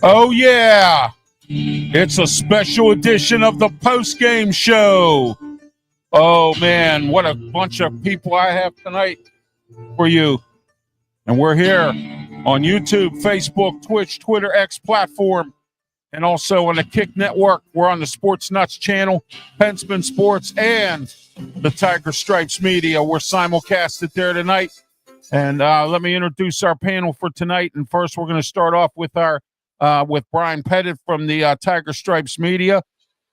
Oh, yeah. It's a special edition of the post-game show. Oh, man, what a bunch of people I have tonight for you. And we're here on YouTube, Facebook, Twitch, Twitter, X platform, and also on the Kick Network. We're on the Sportz Nutz channel, Pensman Sports, and the TigerStripes Media. We're simulcasted there tonight. And let me introduce our panel for tonight. And first, we're going to start off with our with Brian Pettit from the TigerStripes Media,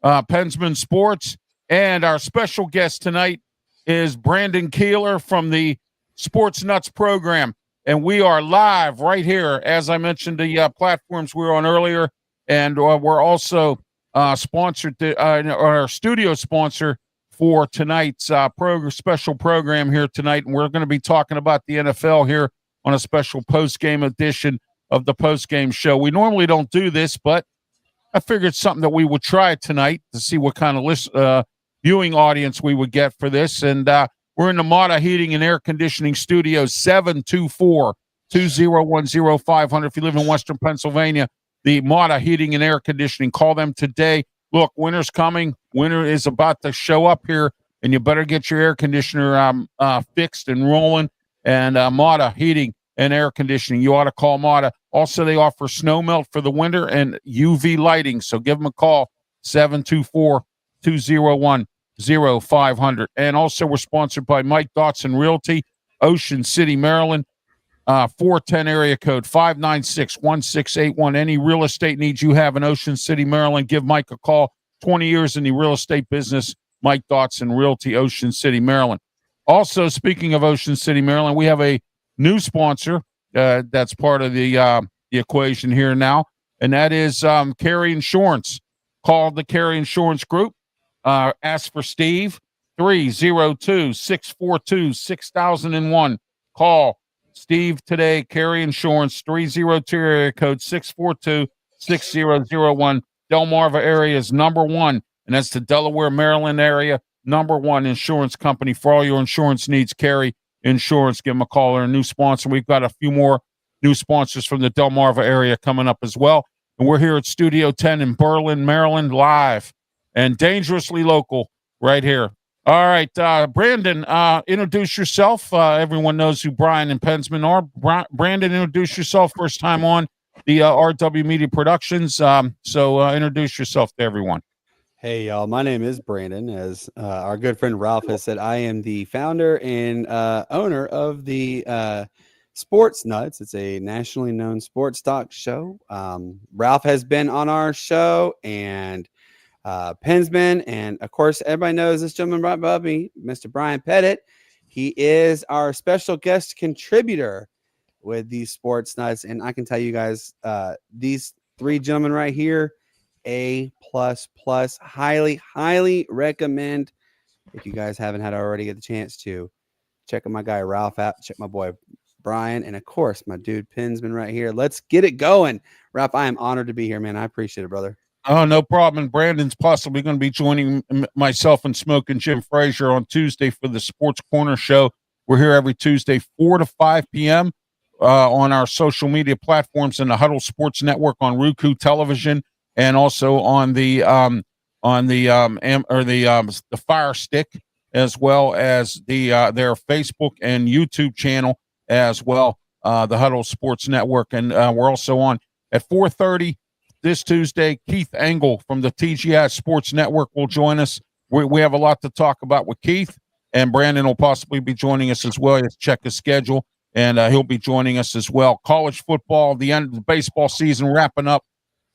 Pensman Sports, and our special guest tonight is Brandon Keeler from the Sportz Nutz program. And we are live right here, as I mentioned, the platforms we were on earlier. And we're also sponsored, our studio sponsor for tonight's special program here tonight. And we're going to be talking about the NFL here on a special post-game edition of the post-game show. We normally don't do this, but I figured it's something that we would try tonight to see what kind of viewing audience we would get for this. And we're in the Mata Heating and Air Conditioning Studio, 724-2010-500. If you live in Western Pennsylvania, the Mata Heating and Air Conditioning, call them today. Look, winter's coming. Winter is about to show up here, and you better get your air conditioner fixed and rolling. And Mata Heating and Air Conditioning, you ought to call Mata. Also, they offer snow melt for the winter and UV lighting. So give them a call, 724-201-0500. And also, we're sponsored by Mike Dotson Realty, Ocean City, Maryland. 410 area code 596-1681. Any real estate needs you have in Ocean City, Maryland, give Mike a call. 20 years in the real estate business, Mike Dotson Realty, Ocean City, Maryland. Also, speaking of Ocean City, Maryland, we have a new sponsor that's part of the equation here now, and that is Carey Insurance. Call the Carey Insurance Group. Ask for Steve, 302-642-6001. Call Steve today, Carey Insurance, 302 area code 642-6001. Delmarva area is number one, and that's the Delaware, Maryland area, number one insurance company for all your insurance needs. Carey Insurance, give them a call. They're a new sponsor. We've got a few more new sponsors from the Delmarva area coming up as well. And we're here at Studio 10 in Berlin, Maryland, live and dangerously local right here. All right, Brandon, introduce yourself. Everyone knows who Brian and Pensman are. Brandon, introduce yourself. First time on the RW Media Productions. So introduce yourself to everyone. Hey, y'all. My name is Brandon. As our good friend Ralph has said, I am the founder and owner of the Sportz Nutz. It's a nationally known sports talk show. Ralph has been on our show, and Pensman, and of course everybody knows this gentleman right above me, Mr. Brian Pettit. He is our special guest contributor with the Sportz Nutz, and I can tell you guys, these three gentlemen right here, A++, highly recommend. If you guys haven't had already get the chance to check my guy Ralph out, check my boy Brian, and of course my dude Pensman right here. Let's get it going. Ralph, I am honored to be here, man. I appreciate it, brother. Oh, no problem. And Brandon's possibly going to be joining myself and Smoke and Jim Frazier on Tuesday for the Sports Corner Show. We're here every Tuesday, 4 to 5 p.m. On our social media platforms and the Huddle Sports Network on Roku Television, and also on the Fire Stick, as well as their Facebook and YouTube channel as well, the Huddle Sports Network. And we're also on at 4:30. This Tuesday, Keith Engel from the TGI Sports Network will join us. We have a lot to talk about with Keith, and Brandon will possibly be joining us as well. Let's check his schedule, and he'll be joining us as well. College football, the end of the baseball season wrapping up.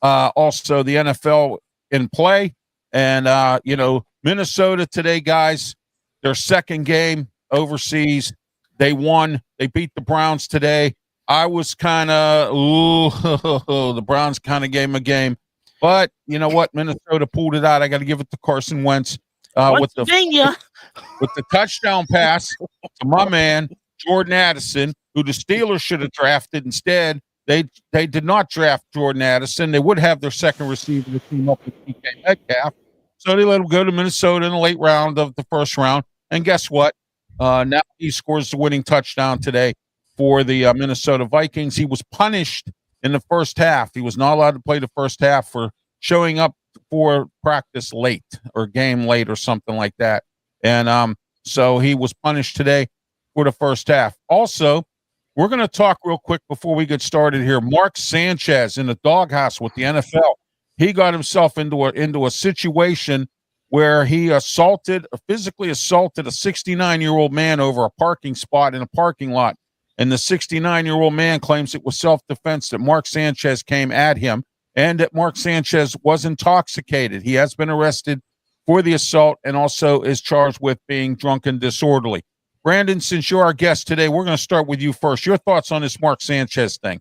Also, the NFL in play. And, Minnesota today, guys, their second game overseas. They won. They beat the Browns today. I was kind of, the Browns kind of gave him a game. But you know what? Minnesota pulled it out. I got to give it to Carson Wentz with the touchdown pass to my man, Jordan Addison, who the Steelers should have drafted. Instead, they did not draft Jordan Addison. They would have their second receiver to team up with DK Metcalf. So they let him go to Minnesota in the late round of the first round. And guess what? Now he scores the winning touchdown today for the Minnesota Vikings. He was punished in the first half. He was not allowed to play the first half for showing up for practice late or game late or something like that. And so he was punished today for the first half. Also, we're going to talk real quick before we get started here. Mark Sanchez in the doghouse with the NFL. He got himself into a situation where he physically assaulted a 69-year-old man over a parking spot in a parking lot. And the 69-year-old man claims it was self-defense, that Mark Sanchez came at him, and that Mark Sanchez was intoxicated. He has been arrested for the assault and also is charged with being drunk and disorderly. Brandon, since you're our guest today, we're going to start with you first. Your thoughts on this Mark Sanchez thing?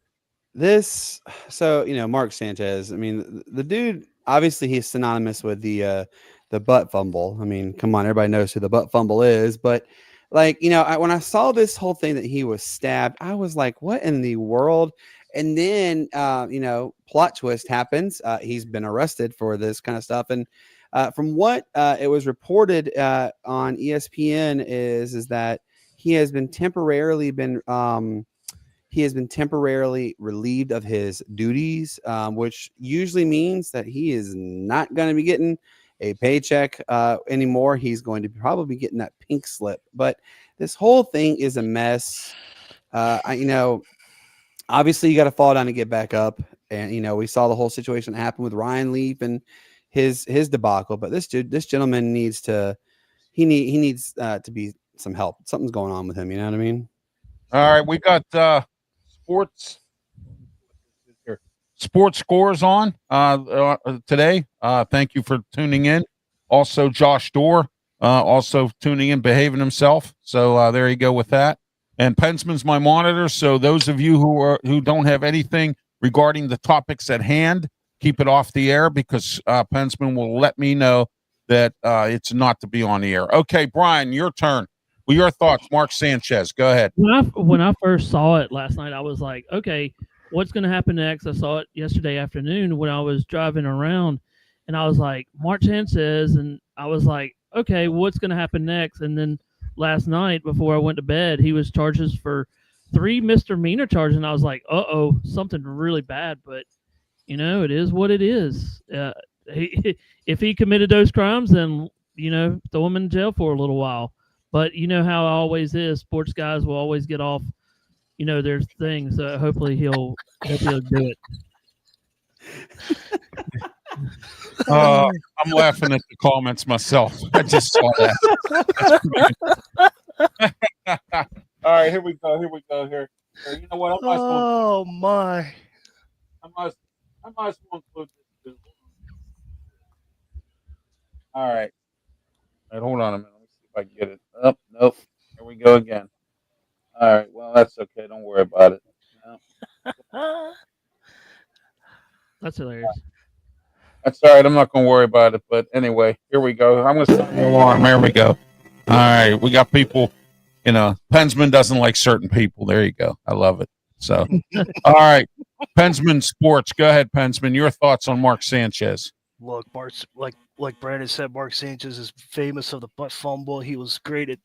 Mark Sanchez, I mean, the dude, obviously he's synonymous with the butt fumble. I mean, come on, everybody knows who the butt fumble is. But, like, when I saw this whole thing that he was stabbed, I was like, what in the world? And then, plot twist happens. He's been arrested for this kind of stuff. And from what it was reported on ESPN is that he has been temporarily relieved of his duties, which usually means that he is not going to be getting a paycheck anymore. He's going to probably be getting that pink slip. But this whole thing is a mess. Obviously you got to fall down and get back up. And, we saw the whole situation that happened with Ryan Leaf and his debacle. But this gentleman needs to be some help. Something's going on with him. You know what I mean? All right. We got sports scores on today. Thank you for tuning in. Also, Josh Dorr also tuning in, behaving himself. So there you go with that. And Pensman's my monitor. So those of you who don't have anything regarding the topics at hand, keep it off the air, because Pensman will let me know that it's not to be on the air. Okay, Brian, your turn. Well, your thoughts, Mark Sanchez. Go ahead. When I first saw it last night, I was like, okay, what's going to happen next? I saw it yesterday afternoon when I was driving around, and I was like, Mark Sanchez, and I was like, okay, what's going to happen next? And then last night before I went to bed, he was charges for 3 misdemeanor charges, and I was like, uh-oh, something really bad. But, it is what it is. If he committed those crimes, then, throw him in jail for a little while. But you know how it always is. Sports guys will always get off, their things. So hopefully he'll do it. I'm laughing at the comments myself. I just saw that. All right, here we go. Here. You know what? My. I might as well include this too. All right. Hold on a minute. Let me see if I can get it. Oh, nope. Here we go again. All right. Well, that's okay. Don't worry about it. No. That's hilarious. That's all right. I'm not going to worry about it. But anyway, here we go. I'm going to set the alarm. There we go. All right. We got people, Pensman doesn't like certain people. There you go. I love it. So, all right. Pensman Sports. Go ahead, Pensman. Your thoughts on Mark Sanchez. Look, like Brandon said, Mark Sanchez is famous of the butt fumble. He was great at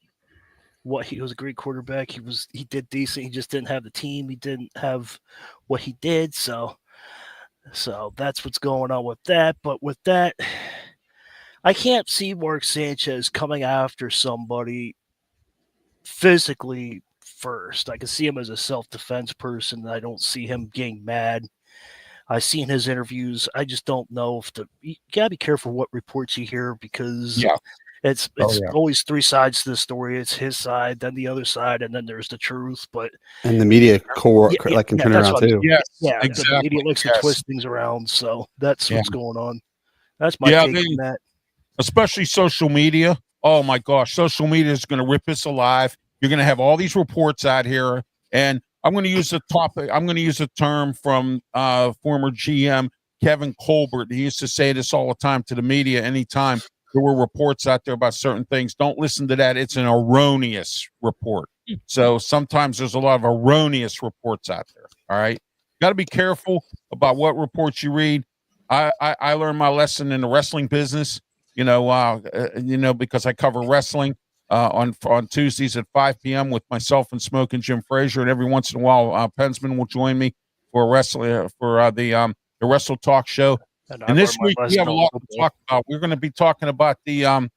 he was a great quarterback. He did decent. He just didn't have the team. He didn't have what he did. So that's what's going on with that. But with that, I can't see Mark Sanchez coming after somebody physically first. I can see him as a self-defense person. I don't see him getting mad. I've seen his interviews. I just don't know if you gotta be careful what reports you hear, because it's always 3 sides to the story. It's his side, then the other side, and then there's the truth. And the media can turn around too. Yes, exactly. The media likes to twist things around. So that's what's going on. That's my take on that. Especially social media. Oh my gosh, social media is going to rip us alive. You're going to have all these reports out here, and I'm going to use a topic. I'm going to use a term from former GM Kevin Colbert. He used to say this all the time to the media. Anytime there were reports out there about certain things, don't listen to that. It's an erroneous report. So sometimes there's a lot of erroneous reports out there. All right, got to be careful about what reports you read. I learned my lesson in the wrestling business. Because I cover wrestling. on Tuesdays at 5 p.m. with myself and Smoke and Jim Frazier, and every once in a while, Pensman will join me for the Wrestle Talk show. And this week we have a lot to talk about. We're going to be talking about the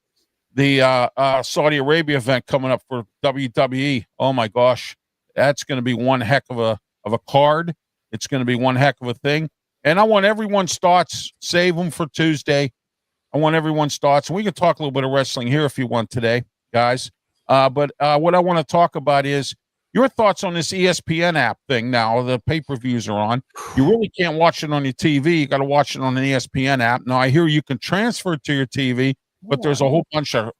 Saudi Arabia event coming up for WWE. Oh my gosh, that's going to be one heck of a card. It's going to be one heck of a thing. And I want everyone's thoughts. Save them for Tuesday. I want everyone's thoughts. And we can talk a little bit of wrestling here if you want today, guys. But what I want to talk about is your thoughts on this ESPN app thing now. The pay-per-views are on. You really can't watch it on your TV. You got to watch it on an ESPN app. Now, I hear you can transfer it to your TV, but there's a whole bunch of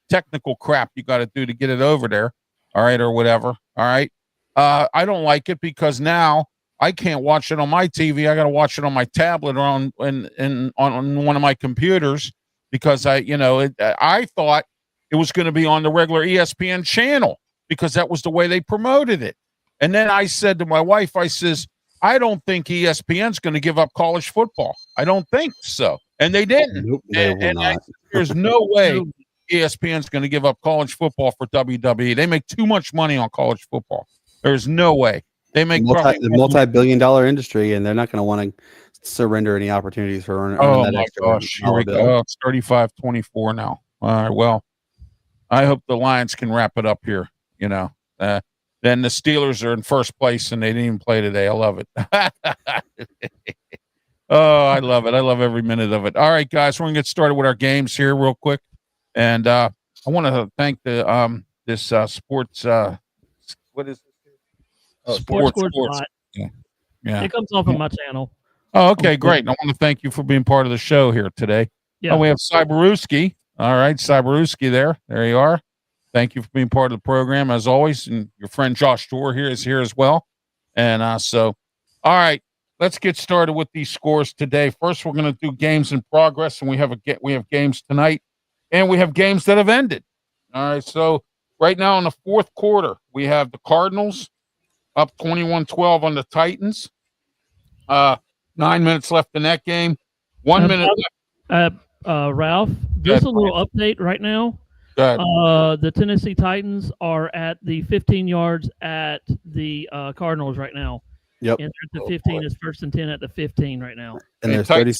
technical crap you got to do to get it over there, all right, or whatever, all right? I don't like it because now I can't watch it on my TV. I got to watch it on my tablet or on one of my computers because I thought it was going to be on the regular ESPN channel because that was the way they promoted it. And then I said to my wife, I says, I don't think ESPN's going to give up college football. I don't think so. And they didn't. Nope, they will not. There's no way ESPN's going to give up college football for WWE. They make too much money on college football. There's no way. They make the multi-billion-dollar industry, and they're not going to want to surrender any opportunities for earning that extra. Oh, my gosh. Here we go. It's 35-24 now. All right, well, I hope the Lions can wrap it up here, Then the Steelers are in first place, and they didn't even play today. I love it. Oh, I love it. I love every minute of it. All right, guys, we're going to get started with our games here real quick. And I want to thank the this sports what is this? Sports. Yeah. It comes off of my channel. Oh, okay, great. And I want to thank you for being part of the show here today. Yeah. Oh, we have Cyberooski. All right, Cyberooski there. There you are. Thank you for being part of the program as always. And your friend Josh Dorr here is here as well. And all right, let's get started with these scores today. First, we're going to do games in progress, and we have games tonight, and we have games that have ended. All right, so right now in the fourth quarter, we have the Cardinals up 21-12 on the Titans. 9 minutes left in that game. 1 minute left. Ralph, just a little update right now. The Tennessee Titans are at the 15 yards at the Cardinals right now. Yep. And they're at the 15. It's 1st and 10 at the 15 right now. And there's 30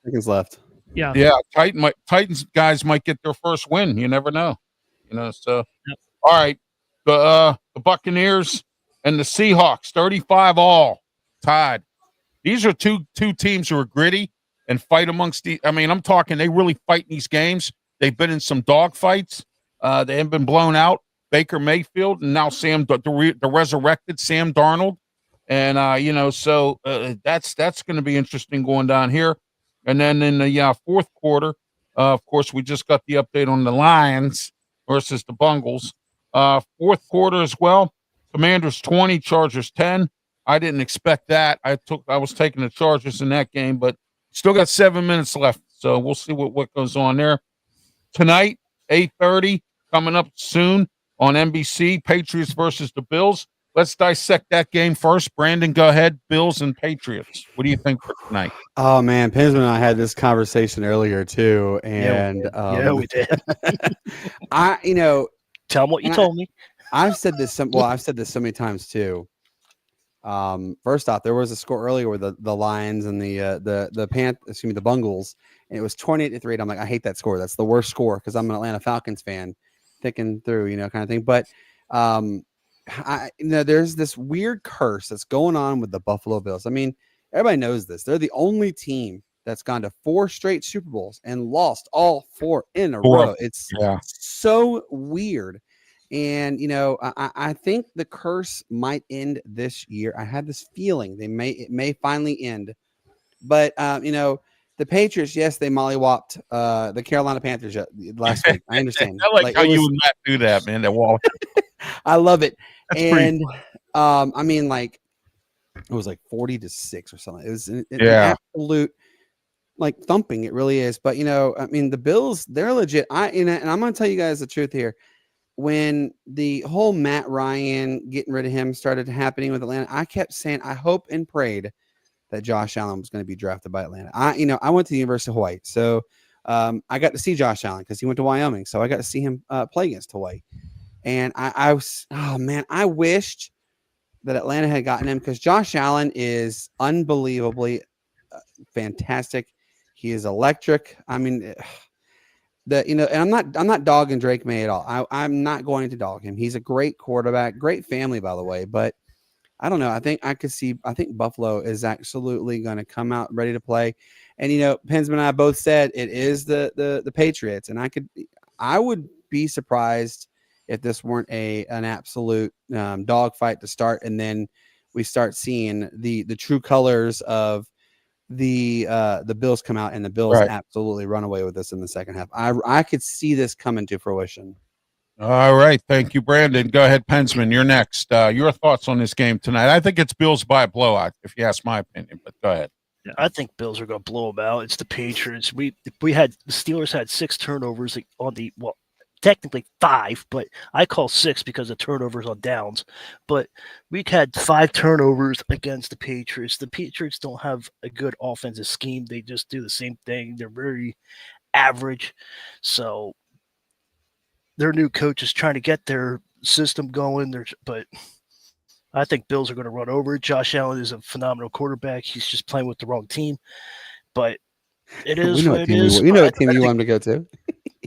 seconds left. Yeah. Yeah. Titans guys might get their first win. You never know. So yep. All right. The Buccaneers and the Seahawks, 35-all, tied. These are two teams who are gritty and fight amongst I'm talking, they really fight in these games. They've been in some dog fights. They haven't been blown out. Baker Mayfield and now the resurrected Sam Darnold. And, that's going to be interesting going down here. And then in the fourth quarter, of course, we just got the update on the Lions versus the Bengals. Fourth quarter as well. Commanders 20, Chargers 10. I didn't expect that. I was taking the Chargers in that game, but still got 7 minutes left. So we'll see what goes on there. Tonight, 8:30, coming up soon on NBC, Patriots versus the Bills. Let's dissect that game first. Brandon, go ahead. Bills and Patriots. What do you think for tonight? Oh, man. Pensman and I had this conversation earlier, too. And we did. Tell them what you told me. I've said this so many times too. First off, there was a score earlier with the Lions and the Bengals, and it was 28-3. And I'm like, I hate that score. That's the worst score because I'm an Atlanta Falcons fan, thinking through, kind of thing. But there's this weird curse that's going on with the Buffalo Bills. I mean, everybody knows this. They're the only team that's gone to 4 straight Super Bowls and lost all 4 in a row. It's so weird. And, I think the curse might end this year. I had this feeling it may finally end. But, the Patriots, yes, they mollywopped the Carolina Panthers last week. I understand. I like how you and Matt do that, man. That wall. I love it. That's and, it was like 40-6 or something. It was an absolute thumping. It really is. But, the Bills, they're legit. And I'm going to tell you guys the truth here. When the whole Matt Ryan getting rid of him started happening with Atlanta, I kept saying, I hope and prayed that Josh Allen was going to be drafted by Atlanta. I went to the University of Hawaii. So I got to see Josh Allen because he went to Wyoming, so I got to see him play against Hawaii. And I was, oh man, I wished that Atlanta had gotten him because Josh Allen is unbelievably fantastic. He is electric. I mean, and I'm not dogging Drake May at all. I'm not going to dog him. He's a great quarterback, great family, by the way. But I don't know. I think Buffalo is absolutely going to come out ready to play. And Pensman and I both said it is the Patriots, and I would be surprised if this weren't an absolute dogfight to start, and then we start seeing the true colors of the Bills come out, and the Bills absolutely run away with this in the second half. I could see this coming to fruition. All right. Thank you, Brandon. Go ahead, Pensman. You're next. Your thoughts on this game tonight? I think it's Bills by a blowout, if you ask my opinion, but go ahead. Yeah, I think Bills are going to blow them out. It's the Patriots. The Steelers had 6 turnovers on technically 5, but I call 6 because of turnovers on downs. But we had 5 turnovers against the Patriots. The Patriots don't have a good offensive scheme. They just do the same thing. They're very average. So their new coach is trying to get their system going. But I think Bills are going to run over it. Josh Allen is a phenomenal quarterback. He's just playing with the wrong team. But it is what it is. You know what team you want him to go to.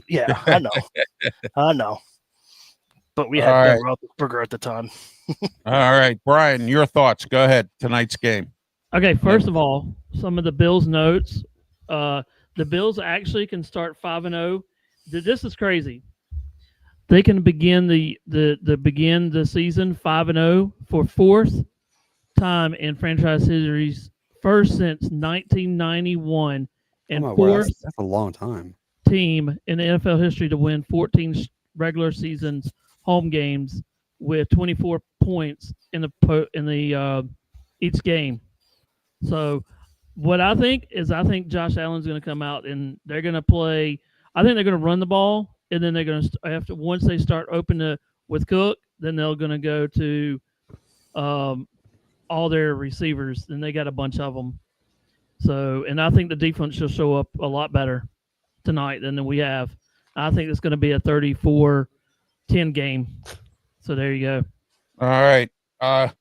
Yeah, I know. But we had Ben Roethlisberger at the time. All right, Brian, your thoughts. Go ahead. Tonight's game. Okay, first of all, some of the Bills notes. The Bills actually can start 5-0. This is crazy. They can begin the season 5-0 for 4th time in franchise history's first since 1991 and 4th. That's a long time. Team in NFL history to win 14 regular seasons home games with 24 points in the each game. So what I think Josh Allen's going to come out and they're going to play. I think they're going to run the ball, and then they're going to once they start open with Cook, then they're going to go to all their receivers. Then they got a bunch of them. So, and I think the defense will show up a lot better tonight than we have. I think it's going to be a 34-10 game. So there you go. All right.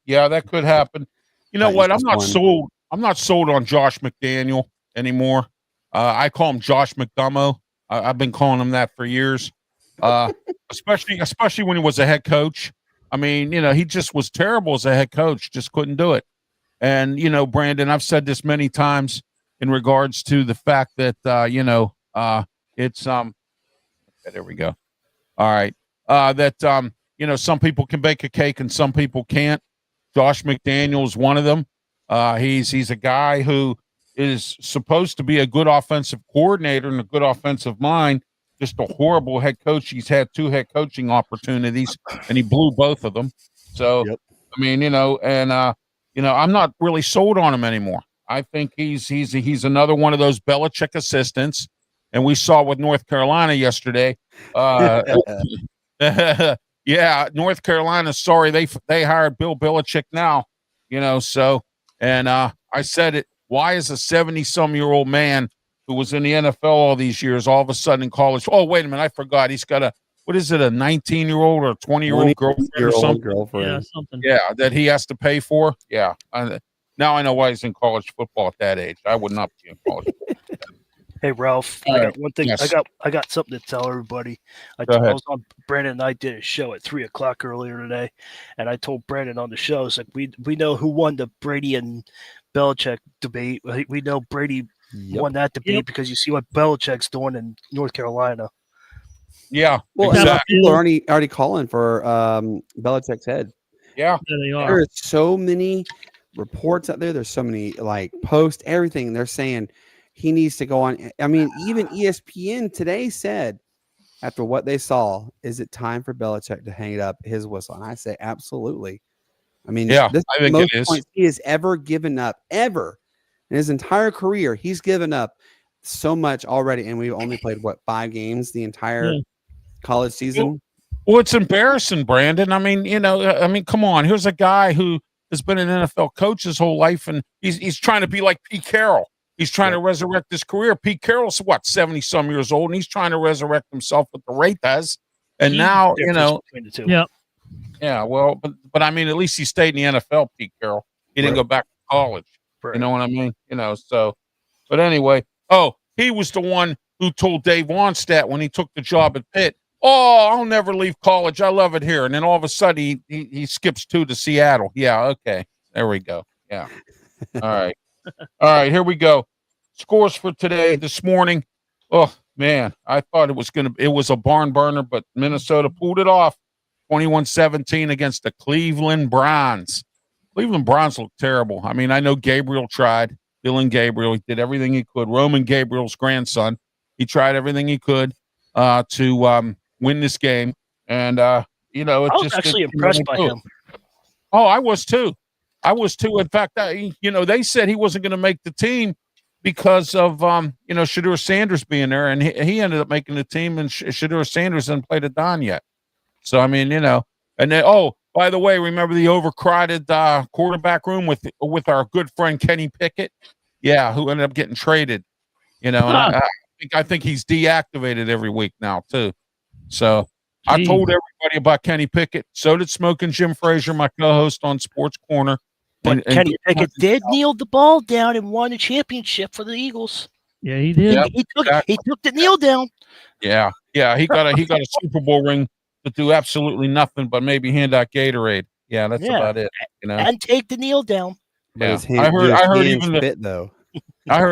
Yeah, that could happen. You know what? I'm not sold on Josh McDaniel anymore. I call him Josh McDummo. I've been calling him that for years. Especially when he was a head coach. I mean, he just was terrible as a head coach, just couldn't do it. And, Brandon, I've said this many times in regards to the fact that, it's there we go. All right. Some people can bake a cake and some people can't. Josh McDaniel is one of them. He's a guy who is supposed to be a good offensive coordinator and a good offensive mind, just a horrible head coach. He's had 2 head coaching opportunities and he blew both of them. So, yep. I mean, I'm not really sold on him anymore. I think he's another one of those Belichick assistants. And we saw with North Carolina yesterday. Yeah, North Carolina. Sorry, they hired Bill Belichick now. And I said it. Why is a 70-some-year-old man who was in the NFL all these years all of a sudden in college? Oh, wait a minute, I forgot. He's got a 19-year-old or a 20-year-old girlfriend or something? Yeah, something. Yeah, that he has to pay for. Yeah. Now I know why he's in college football at that age. I would not be in college. Hey Ralph, I got one thing. Yes. I got something to tell everybody. I was on Brandon and I did a show at 3:00 earlier today, and I told Brandon on the show, it's like we know who won the Brady and Belichick debate. We know Brady won that debate because you see what Belichick's doing in North Carolina. Yeah, well, exactly. People are already calling for Belichick's head. Yeah, they are. There are so many reports out there. There's so many posts, everything. They're saying he needs to go on. I mean, even ESPN today said, after what they saw, is it time for Belichick to hang it up his whistle? And I say, absolutely. I mean, yeah, this I think most it is. Points he has ever given up, ever in his entire career. He's given up so much already, and we've only played 5 games the entire college season. Well, it's embarrassing, Brandon. I mean, come on. Here's a guy who has been an NFL coach his whole life, and he's trying to be like Pete Carroll. He's trying to resurrect his career. Pete Carroll's 70-some years old, and he's trying to resurrect himself with the rate does. And now, between the two. Yep. yeah, well, but I mean, at least he stayed in the NFL, Pete Carroll. He didn't go back to college. Right. You know what I mean? So, but anyway, he was the one who told Dave Wannstedt when he took the job at Pitt, I'll never leave college. I love it here. And then all of a sudden he skips to Seattle. Yeah, okay. There we go. Yeah. All right. All right, here we go. Scores for today, this morning. Oh, man, I thought it was a barn burner, but Minnesota pulled it off. 21-17 against the Cleveland Browns. Cleveland Browns look terrible. I mean, I know Gabriel tried. Dylan Gabriel, he did everything he could. Roman Gabriel's grandson. He tried everything he could to win this game. And, I was actually impressed by him. Oh, I was too. In fact, they said he wasn't going to make the team because of, Shadur Sanders being there. And he ended up making the team, and Shadur Sanders hasn't played a down yet. So, I mean, and then, by the way, remember the overcrowded quarterback room with our good friend Kenny Pickett? Yeah, who ended up getting traded. And I think he's deactivated every week now too. So I told everybody about Kenny Pickett. So did Smoking Jim Frazier, my co-host on Sports Corner. But Kenny Pickett did kneel the ball down and won a championship for the Eagles. Yeah, he did. Yep, he took the kneel down. Yeah, he got a Super Bowl ring to do absolutely nothing but maybe hand out Gatorade. Yeah, that's about it. And take the kneel down. Yeah, I heard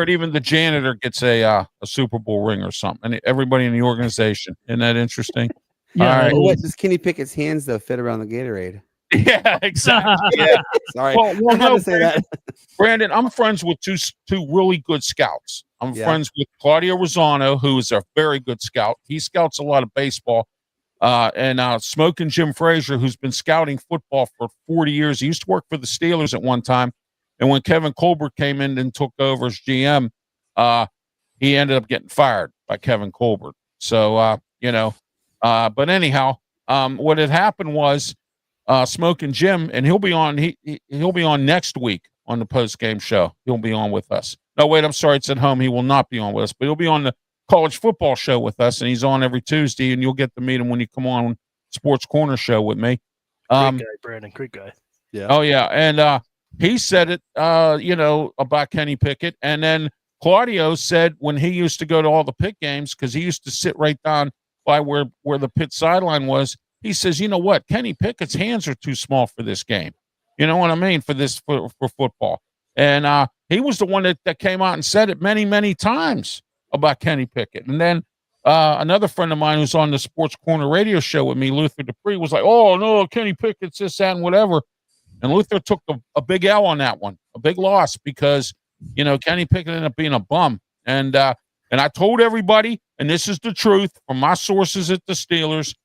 even the janitor gets a Super Bowl ring or something, and everybody in the organization. Isn't that interesting? Yeah. All right. What does Kenny Pickett's hands though fit around the Gatorade? Yeah, exactly. Yeah. Sorry, Well, I had no, to say that. Brandon, I'm friends with two really good scouts. I'm friends with Claudio Rosano, who is a very good scout. He scouts a lot of baseball. And Smoking Jim Frazier, who's been scouting football for 40 years. He used to work for the Steelers at one time. And when Kevin Colbert came in and took over as GM, he ended up getting fired by Kevin Colbert. So, but anyhow, what had happened was Smoking Jim, and he'll be on next week on the post-game show. He'll be on with us. No, wait, I'm sorry. It's at home. He will not be on with us, but he'll be on the college football show with us, and he's on every Tuesday, and you'll get to meet him when you come on Sports Corner show with me. Great guy, Brandon. Great guy. Yeah. Oh, yeah. And he said it, about Kenny Pickett. And then Claudio said when he used to go to all the Pitt games, because he used to sit right down by where the Pitt sideline was, he says, you know what? Kenny Pickett's hands are too small for this game. You know what I mean? For football. And he was the one that came out and said it many, many times about Kenny Pickett. And then another friend of mine who's on the Sports Corner radio show with me, Luther Dupree, was like, oh, no, Kenny Pickett's this, that, and whatever. And Luther took a big L on that one, a big loss, because, Kenny Pickett ended up being a bum. And I told everybody, and this is the truth from my sources at the Steelers,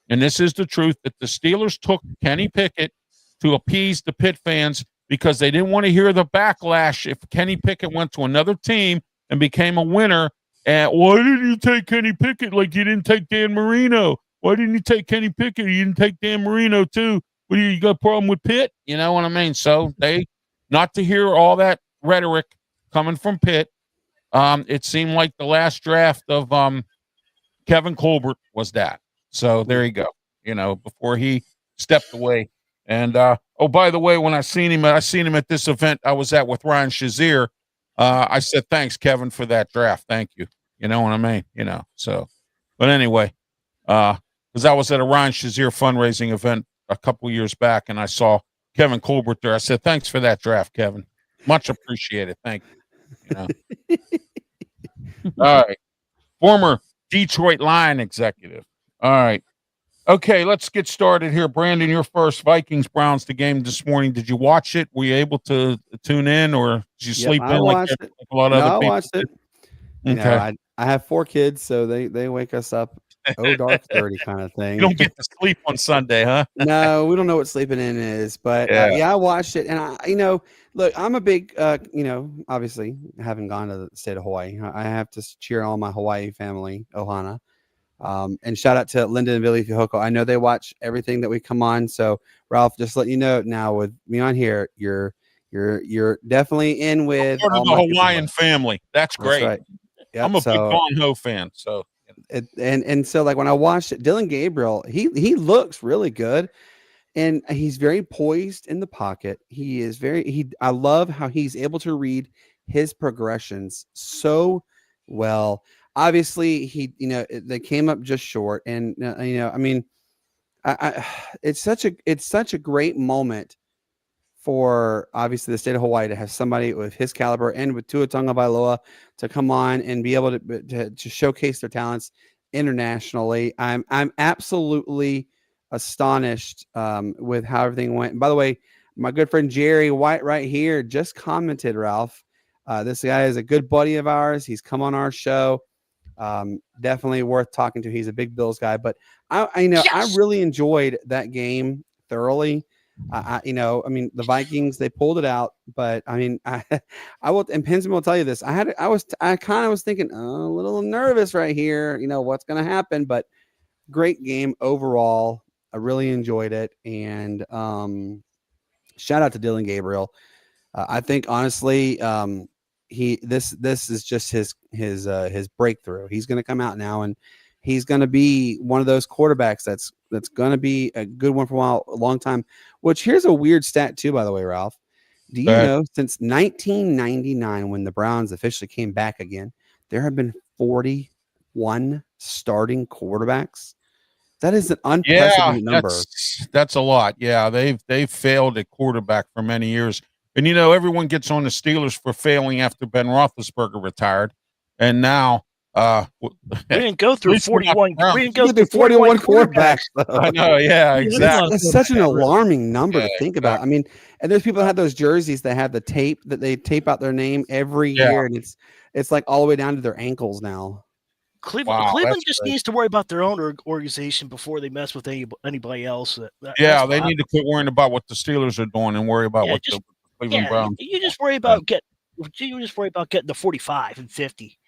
and this is the truth, that the Steelers took Kenny Pickett to appease the Pitt fans because they didn't want to hear the backlash if Kenny Pickett went to another team and became a winner. And why didn't you take Kenny Pickett like you didn't take Dan Marino? Why didn't you take Kenny Pickett? You didn't take Dan Marino too. What do you got a problem with Pitt? You know what I mean? So they, not to hear all that rhetoric coming from Pitt, it seemed like the last draft of Kevin Colbert was that. So there you go. Before he stepped away. And by the way, when I seen him at this event I was at with Ryan Shazier. I said, thanks, Kevin, for that draft. Thank you. You know what I mean? So, but anyway, because I was at a Ryan Shazier fundraising event a couple years back, and I saw Kevin Colbert there. I said, thanks for that draft, Kevin. Much appreciated. Thank you. All right. Former Detroit Lion executive. All right. Okay, let's get started here. Brandon, you're first. Vikings-Browns, the game this morning. Did you watch it? Were you able to tune in, or did you sleep in like a lot of other people? I watched it. Okay. I have 4 kids, so they wake us up dark 30 kind of thing. You don't get to sleep on Sunday, huh? No, we don't know what sleeping in is, but I watched it, and look, I'm a big, obviously, having gone to the state of Hawaii, I have to cheer on my Hawaii family, Ohana. And shout out to Linda and Billy Fihoko. I know they watch everything that we come on. So Ralph, just let you know now with me on here, your you're definitely in with Part of all the my people. Hawaiian family. That's That's great. right. Yep. I'm a big So Don Ho fan. So and so like when I watched it, Dylan Gabriel, he looks really good. And he's very poised in the pocket. He is I love how he's able to read his progressions so well. Obviously, they came up just short, and I mean, it's such a great moment for obviously the state of Hawaii to have somebody with his caliber and with Tua Tagovailoa to come on and be able to showcase their talents internationally. I'm absolutely astonished with how everything went. And by the way, my good friend Jerry White right here just commented, Ralph. This guy is a good buddy of ours. He's come on our show. Definitely worth talking to. He's a big Bills guy, but I really enjoyed that game thoroughly. I mean, the Vikings, they pulled it out, but I mean, I will, and Pensman will tell you this. I kind of was thinking a little nervous right here, what's going to happen, but great game overall. I really enjoyed it. And, shout out to Dylan Gabriel. I think honestly, this is just his breakthrough. He's going to come out now and he's going to be one of those quarterbacks that's going to be a good one for a long time. Which here's a weird stat too, by the way, Ralph. Do you know since 1999, when the Browns officially came back again, there have been 41 starting quarterbacks? That is an unprecedented number. That's a lot. Yeah, they've failed at quarterback for many years. And everyone gets on the Steelers for failing after Ben Roethlisberger retired, and now we didn't go through 41. We didn't go through 41 quarterbacks. I know. Yeah, exactly. That's such an alarming number to think about. I mean, and there's people that have those jerseys that have the tape that they tape out their name every year, and it's like all the way down to their ankles now. Cleveland just needs to worry about their own organization before they mess with anybody else. They need to quit worrying about what the Steelers are doing and worry about what the Cleveland Browns. You just worry about getting the 45 and 50.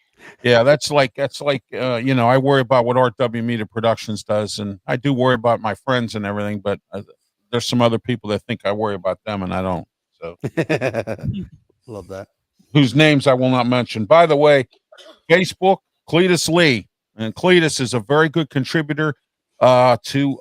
Yeah, that's like I worry about what RW Media Productions does, and I do worry about my friends and everything, but there's some other people that think I worry about them, and I don't. So love that. Whose names I will not mention. By the way, Facebook, Cletus Lee, and Cletus is a very good contributor to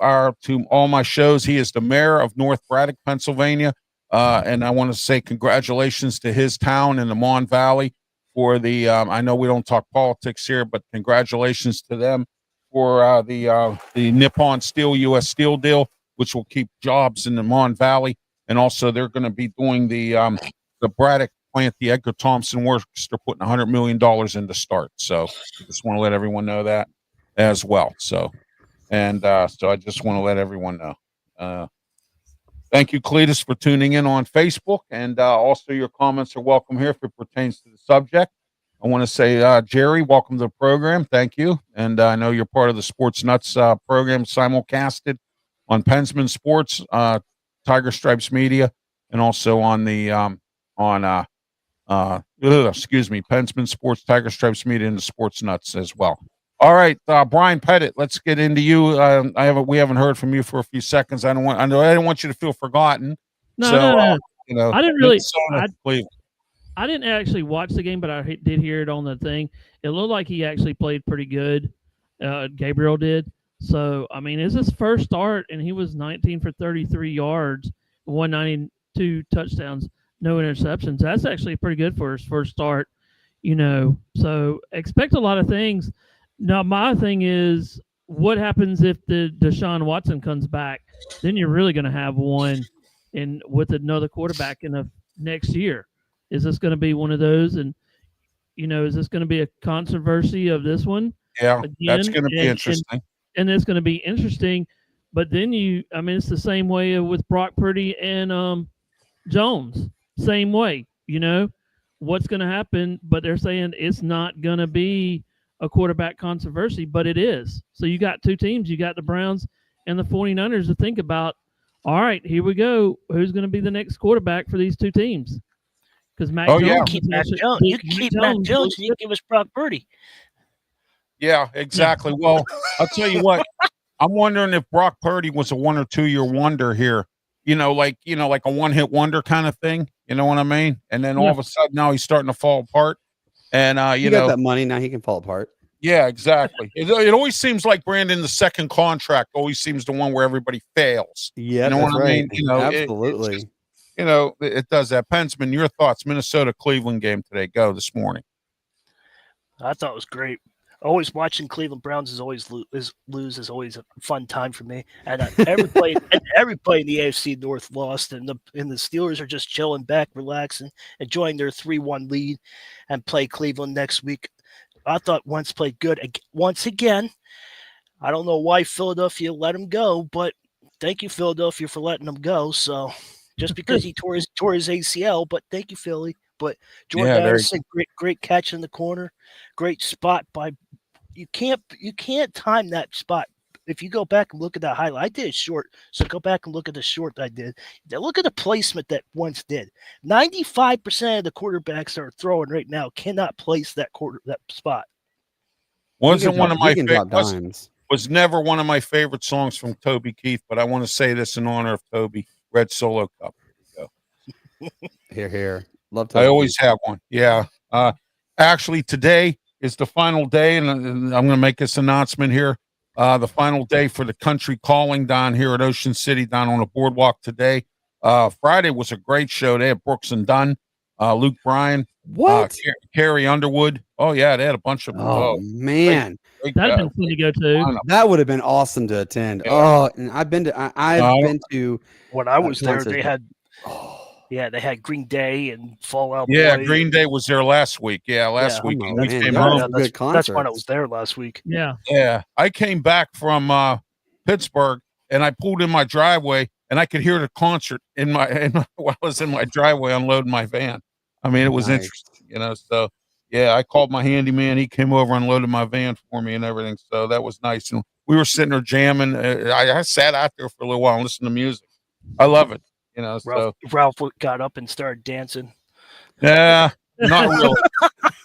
all my shows. He is the mayor of North Braddock, Pennsylvania, and I want to say congratulations to his town in the Mon Valley for the. I know we don't talk politics here, but congratulations to them for the Nippon Steel U.S. Steel deal, which will keep jobs in the Mon Valley, and also they're going to be doing the Braddock plant, the Edgar Thompson Works. They're putting $100 million in to start. So I just want to let everyone know that as well. So I just want to let everyone know. Thank you, Cletus, for tuning in on Facebook. And also your comments are welcome here if it pertains to the subject. I want to say, Jerry, welcome to the program. Thank you. And I know you're part of the Sportz Nutz program, simulcasted on Pensman Sports, TigerStripes Media, and also on the Pensman Sports, TigerStripes Media, and the Sportz Nutz as well. All right, Brian Pettit, let's get into you. We haven't heard from you for a few seconds. I didn't want you to feel forgotten. No. I didn't really. I didn't actually watch the game, but I did hear it on the thing. It looked like he actually played pretty good. Gabriel did. So I mean, it's his first start, and he was 19 for 33 yards, 192 touchdowns, no interceptions. That's actually pretty good for his first start. So expect a lot of things. Now, my thing is, what happens if the Deshaun Watson comes back? Then you're really going to have one with another quarterback in the next year. Is this going to be one of those? And, is this going to be a controversy of this one? Yeah, again? That's going to be interesting. And it's going to be interesting. But then it's the same way with Brock Purdy and Jones. Same way, what's going to happen? But they're saying it's not going to be a quarterback controversy, but it is. So you got two teams. You got the Browns and the 49ers to think about. All right, here we go. Who's going to be the next quarterback for these two teams? Because Mac Jones. You keep Mac Jones, and you give us Brock Purdy. Yeah, exactly. Well, I'll tell you what. I'm wondering if Brock Purdy was a 1 or 2 year wonder here. Like a one-hit wonder kind of thing. You know what I mean? And then all Yeah. of a sudden now he's starting to fall apart. And He got that money, now he can fall apart. yeah, exactly. It always seems like Brandon, the second contract always seems the one where everybody fails. Yeah, you know that's what I right. mean? You know, Absolutely. it does that. Pensman, your thoughts? Minnesota Cleveland game today. Go this morning. I thought it was great. Always watching Cleveland Browns is always is always a fun time for me. And everybody in the AFC North lost, and the Steelers are just chilling back, relaxing, enjoying their 3-1 lead, and play Cleveland next week. I thought Wentz played good once again. I don't know why Philadelphia let him go, but thank you, Philadelphia, for letting him go. So just because he tore his ACL, but thank you, Philly. But Jordan Addison, great catch in the corner, great spot by. You can't time that spot. If you go back and look at that highlight, I did it short, so go back and look at the short I did. Look at the placement that Wentz did. 95% of the quarterbacks that are throwing right now cannot place that spot. Wasn't one of my favorites. Was never one of my favorite songs from Toby Keith, but I want to say this in honor of Toby. Red Solo Cup. Here. Love Toby. I always have one. Yeah. Actually, today is the final day, and I'm going to make this announcement here. The final day for the country calling down here at Ocean City, down on the boardwalk today. Friday was a great show. They had Brooks and Dunn, Luke Bryan, Carrie Underwood. Oh yeah, they had a bunch of. Oh man, that'd been fun to go to. That would have been awesome to attend. Yeah. Oh, and I've been to. When I was there, they had. Yeah, they had Green Day and Fallout Boy. Yeah, Green Day was there last week. Yeah, last week. We came home. That's when I was there last week. Yeah. Yeah. I came back from Pittsburgh and I pulled in my driveway and I could hear the concert while I was in my driveway unloading my van. I mean, it was interesting, So yeah, I called my handyman. He came over, unloaded my van for me and everything. So that was nice. And we were sitting there jamming. I sat out there for a little while and listened to music. I love it. Ralph got up and started dancing. Yeah, not really.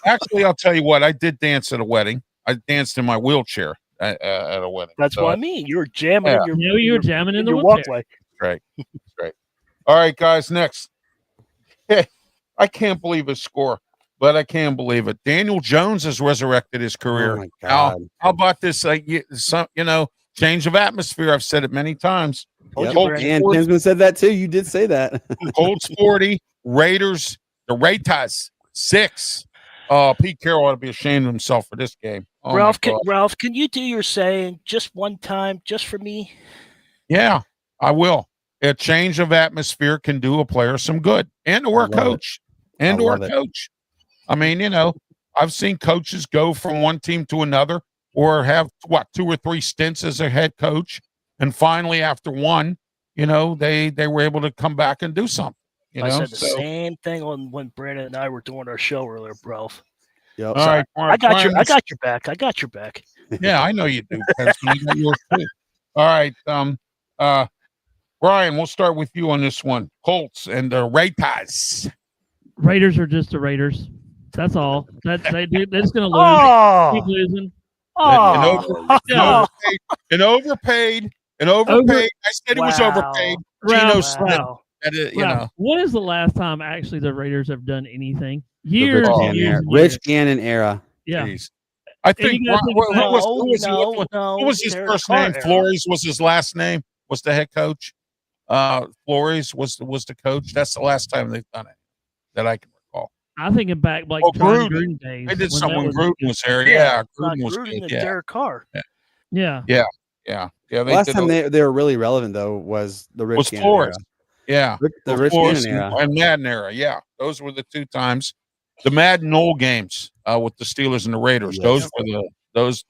Actually, I'll tell you what. I did dance at a wedding. I danced in my wheelchair at a wedding. That's what I mean. You were jamming. Yeah. You were jamming in the walkway. Right. All right, guys. Next. I can't believe his score, but I can believe it. Daniel Jones has resurrected his career. Oh my God. How about this? Change of atmosphere. I've said it many times. Yep. And Pensman said that too. You did say that. Colts 40, Raiders, the Raiders 6. Pete Carroll ought to be ashamed of himself for this game. Oh, Ralph, can you do your saying just one time, just for me? Yeah, I will. A change of atmosphere can do a player some good, and/or a coach, and/or a coach. I mean, I've seen coaches go from one team to another, or have 2 or 3 stints as a head coach. And finally, after one, they were able to come back and do something. I said the same thing when Brandon and I were doing our show earlier, Ralph. Yep. All right, I got your back. I got your back. Yeah, I know you do. All right, Brian, we'll start with you on this one. Colts and the Raiders. Raiders are just the Raiders. That's all. They're just going to lose. Keep losing. And overpaid. I said he was overpaid. Geno Smith. When is the last time actually the Raiders have done anything? Years. Rich Gannon era. Yeah. Jeez. I think what was his first name? Flores was his last name. Was the head coach? Flores was the coach. That's the last time they've done it that I can recall. I'm thinking back like Gruden days. They did something when Gruden was there. Yeah, Gruden was good. And Derek Carr. Yeah. Last time they were really relevant though was the Rich Gannon Flores. era. Yeah, the Rich Gannon era and Madden era. Yeah, those were the 2 times. The Madden Knoll games with the Steelers and the Raiders. Yes.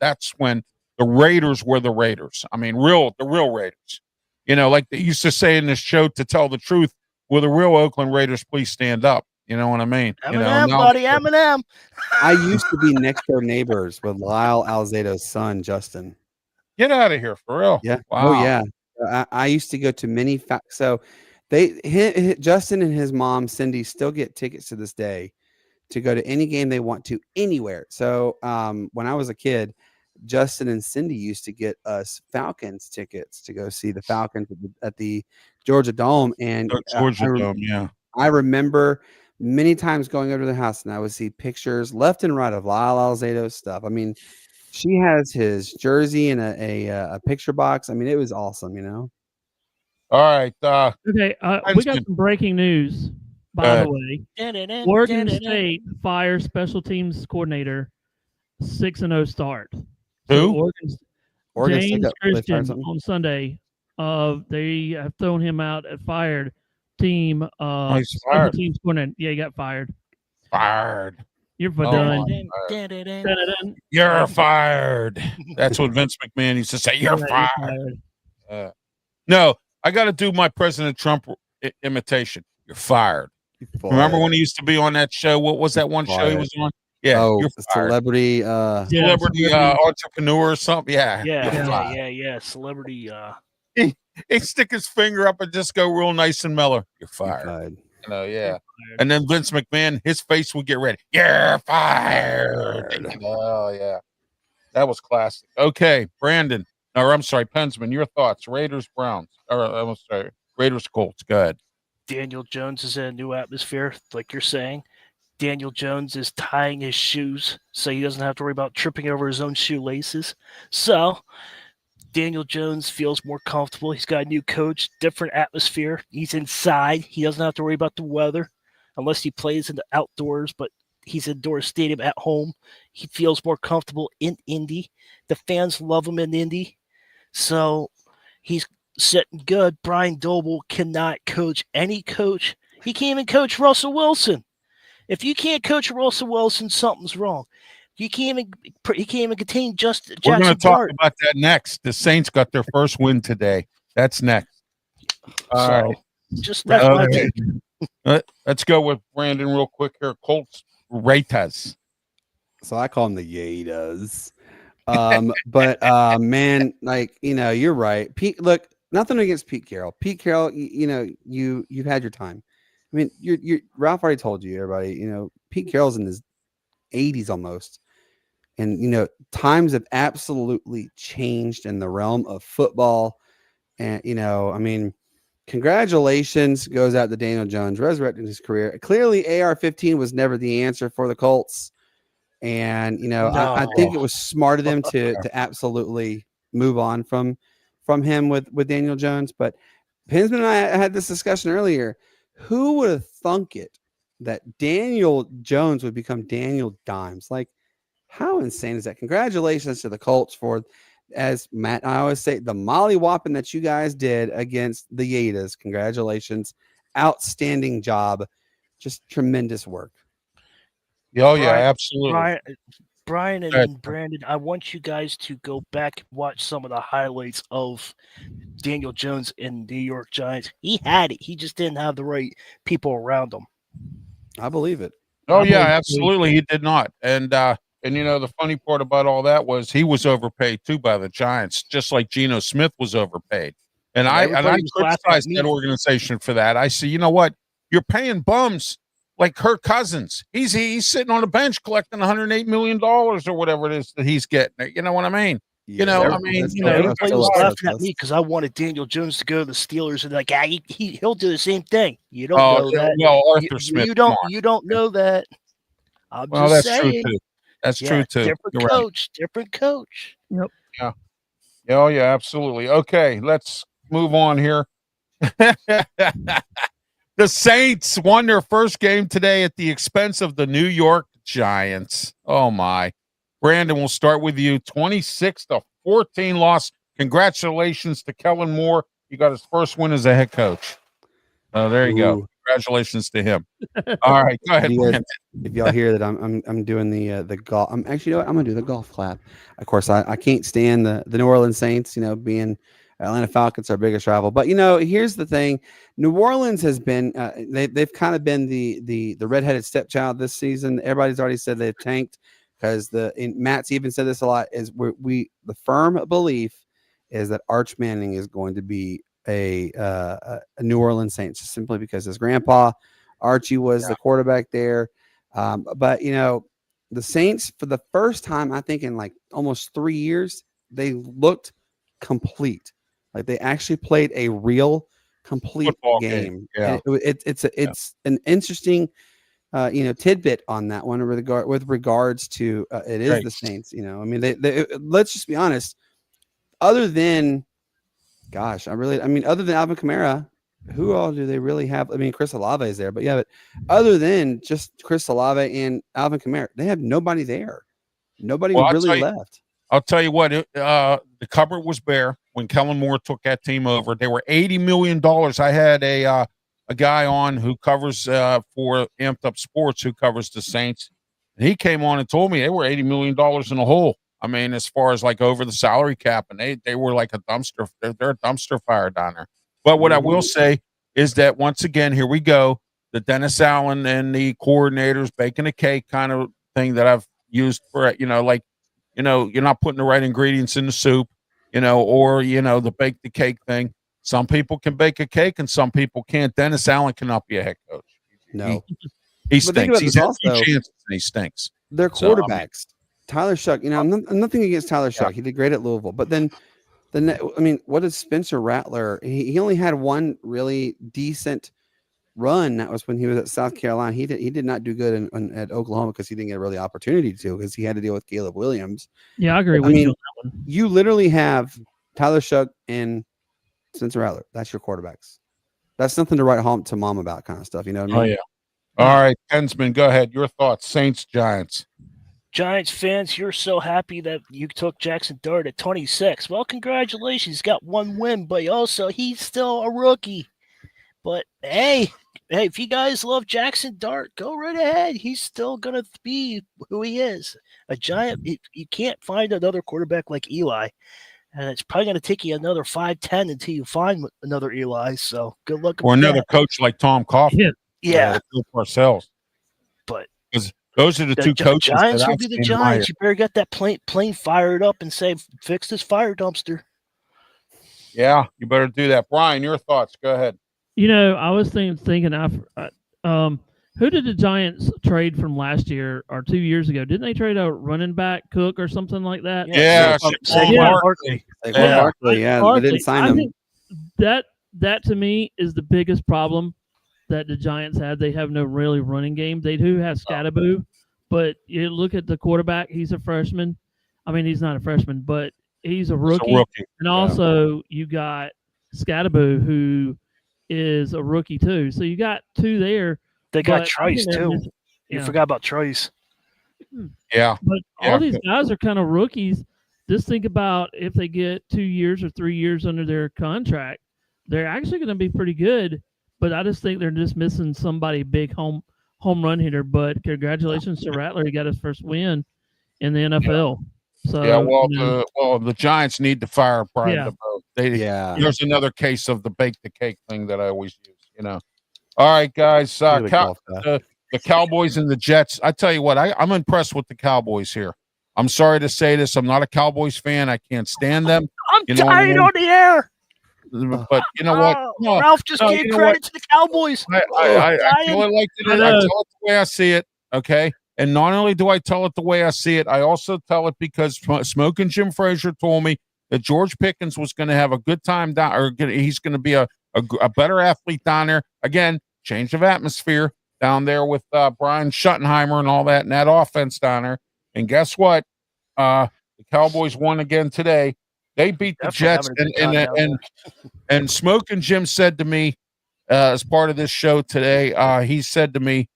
That's when the Raiders were the Raiders. I mean, the real Raiders. Like they used to say in this show, to tell the truth, will the real Oakland Raiders please stand up? You know what I mean? Eminem, buddy, Eminem. I used to be next door neighbors with Lyle Alzado's son, Justin. Get out of here, for real. Yeah. Wow. Oh, yeah. I used to go to many. So Justin and his mom, Cindy, still get tickets to this day to go to any game they want to anywhere. So when I was a kid, Justin and Cindy used to get us Falcons tickets to go see the Falcons at the Georgia Dome. And Georgia Dome, yeah. I remember many times going over to the house, and I would see pictures left and right of Lyle Alzado's stuff. I mean, she has his jersey in a picture box. I mean, it was awesome, you know. All right. Okay, we got Pensman. some breaking news, by the way. Oregon State fires special teams coordinator, 6-0 start. So Who? Oregon State James got they fired Christian something. on Sunday, they have thrown him out at fired team He's special fired. teams coordinator. Yeah, he got fired. Fired. You're Oh, done. my. You're fired. That's what Vince McMahon used to say. You're fired. No, I got to do my President Trump imitation. You're fired. Remember when he used to be on that show? What was that one show he was on? Yeah, you're fired. Celebrity Celebrity entrepreneur or something. Yeah, Yeah. Celebrity. He'd stick his finger up and just go real nice and mellow. You're fired. You know, yeah. And then Vince McMahon, his face would get ready. You're fired. Oh, yeah. That was classic. Okay, Brandon. Or I'm sorry, Pensman, your thoughts. Raiders, Browns. Or I'm sorry, Raiders, Colts. Go ahead. Daniel Jones is in a new atmosphere, like you're saying. Daniel Jones is tying his shoes so he doesn't have to worry about tripping over his own shoelaces. So Daniel Jones feels more comfortable. He's got a new coach, different atmosphere. He's inside. He doesn't have to worry about the weather unless he plays in the outdoors, but he's indoor stadium at home. He feels more comfortable in Indy. The fans love him in Indy. So he's sitting good. Brian Doble cannot coach any coach. He can't even coach Russell Wilson. If you can't coach Russell Wilson, something's wrong. He can't even contain Jackson We're going to talk Dart. about that next. The Saints got their first win today. That's next. All right. Just that's my take. Let's go with Brandon real quick here. Colts, Raiders. So I call them the Yadas. But man, like, you know, you're right. Pete, look, nothing against Pete Carroll. Pete Carroll, you know, you've had your time. I mean, you're Ralph already told you, everybody, you know, Pete Carroll's in his 80s almost. And, you know, times have absolutely changed in the realm of football. And, you know, I mean, congratulations goes out to Daniel Jones, resurrecting his career. Clearly, AR-15 was never the answer for the Colts. And, you know, I think it was smart of them to absolutely move on from him with Daniel Jones. But Pensman and I had this discussion earlier. Who would have thunk it that Daniel Jones would become Daniel Dimes? Like, how insane is that? Congratulations to the Colts for, as Matt and I always say, the molly-whopping that you guys did against the Yadas. Congratulations. Outstanding job. Just tremendous work. Oh, yeah, absolutely. Brian and Brandon, I want you guys to go back and watch some of the highlights of Daniel Jones in New York Giants. He had it. He just didn't have the right people around him. I believe it. Oh, yeah, absolutely. He did not. And you know, the funny part about all that was he was overpaid too by the Giants, just like Geno Smith was overpaid. And I criticized that organization for that. I say, you know what? You're paying bums like Kirk Cousins. He's sitting on a bench collecting $108 million or whatever it is that he's getting. You know what I mean? Yeah, you know, I mean, you know, everybody was laughing at me because I wanted Daniel Jones to go to the Steelers, and like, he'll do the same thing. You don't know that. Well, Arthur Smith. You don't know that. I'm just saying. True too. That's true too. Different coach. Yep. Yeah. Oh yeah, absolutely. Okay, let's move on here. The Saints won their first game today at the expense of the New York Giants. Oh my. Brandon, we'll start with you. 26-14 loss. Congratulations to Kellen Moore. He got his first win as a head coach. Oh, there you go. Congratulations to him. All right, go ahead. Brandon. If y'all hear that I'm doing the golf, I'm actually, you know what? I'm gonna do the golf clap. Of course, I can't stand the New Orleans Saints, you know, being Atlanta Falcons, our biggest rival. But you know, here's the thing: New Orleans has been they've kind of been the redheaded stepchild this season. Everybody's already said they've tanked because Matt's even said this a lot. Is the firm belief is that Arch Manning is going to be a New Orleans Saints simply because his grandpa Archie was the quarterback there. But you know, the Saints for the first time, I think in like almost 3 years, they looked complete. Like they actually played a real complete Football game. game, yeah. And it's an interesting tidbit on that one with regards to it is Right. the Saints. I mean, they let's just be honest. Other than, other than Alvin Kamara, who all do they really have? I mean, Chris Olave is there, but other than just Chris Olave and Alvin Kamara, they have nobody there. Nobody really left. I'll tell you what, the cupboard was bare when Kellen Moore took that team over. They were $80 million. I had a guy on who covers for Amped Up Sports, who covers the Saints. And he came on and told me they were $80 million in the hole. I mean, as far as like over the salary cap, and they were like a dumpster. They're a dumpster fire down there. But what I will say is that once again, here we go, the Dennis Allen and the coordinators baking a cake kind of thing that I've used for, you're not putting the right ingredients in the soup, or, the bake the cake thing. Some people can bake a cake and some people can't. Dennis Allen cannot be a head coach. No. He stinks. He's had 2 chances and he stinks. They're quarterbacks. Tyler Shuck, I'm nothing against Tyler Shuck. He did great at Louisville. But then, what is Spencer Rattler? He only had one really decent run. That was when he was at South Carolina. He did not do good at Oklahoma because he didn't get a really opportunity to, because he had to deal with Caleb Williams. Yeah, I agree with you on that one. You literally have Tyler Shuck and Spencer Rattler. That's your quarterbacks. That's something to write home to mom about, kind of stuff. You know what I mean? Oh, yeah. All right, Pensman, go ahead. Your thoughts. Saints, Giants. Giants fans, you're so happy that you took Jackson Dart at 26. Well, congratulations. He's got 1 win, but he's still a rookie. But hey, if you guys love Jackson Dart, go right ahead. He's still going to be who he is. A Giant. You can't find another quarterback like Eli. And it's probably going to take you another 5-10 until you find another Eli. So good luck. Or another coach like Tom Coughlin. Yeah. Bill Parcells. But those are the two coaches. Giants will be the Giants. You better get that plane fired up and say, fix this fire dumpster. Yeah, you better do that. Brian, your thoughts. Go ahead. I was thinking who did the Giants trade from last year or 2 years ago? Didn't they trade a running back, Cook, or something like that? Yeah. Barkley. They didn't sign him. I think that to me is the biggest problem that the Giants had. They have no really running game. They do have Scatterboo, but you look at the quarterback, he's a freshman. I mean, he's not a freshman, but he's a rookie. And also you got Scatterboo, who is a rookie too. So you got 2 there. They got Trice too. You forgot about Trice. Yeah. But all these guys are kind of rookies. Just think about if they get 2 years or 3 years under their contract, they're actually going to be pretty good. But I just think they're just missing somebody big home run hitter. But congratulations to Rattler. He got his first win in the NFL. So the Giants need to fire Brian DeBoe. There's another case of the bake the cake thing that I always use. All right, guys. The Cowboys and the Jets. I tell you what, I'm impressed with the Cowboys here. I'm sorry to say this. I'm not a Cowboys fan. I can't stand them. I'm tired on the air. But you know what? No, Ralph just gave credit to the Cowboys. I tell it like it is. I tell it the way I see it. Okay. And not only do I tell it the way I see it, I also tell it because Smoking Jim Frazier told me that George Pickens was going to have a good time down, or he's going to be a better athlete down there. Again, change of atmosphere down there with Brian Schottenheimer and all that, and that offense down there. And guess what? The Cowboys won again today. They beat the Jets, and Smoking Jim said to me as part of this show today, he said to me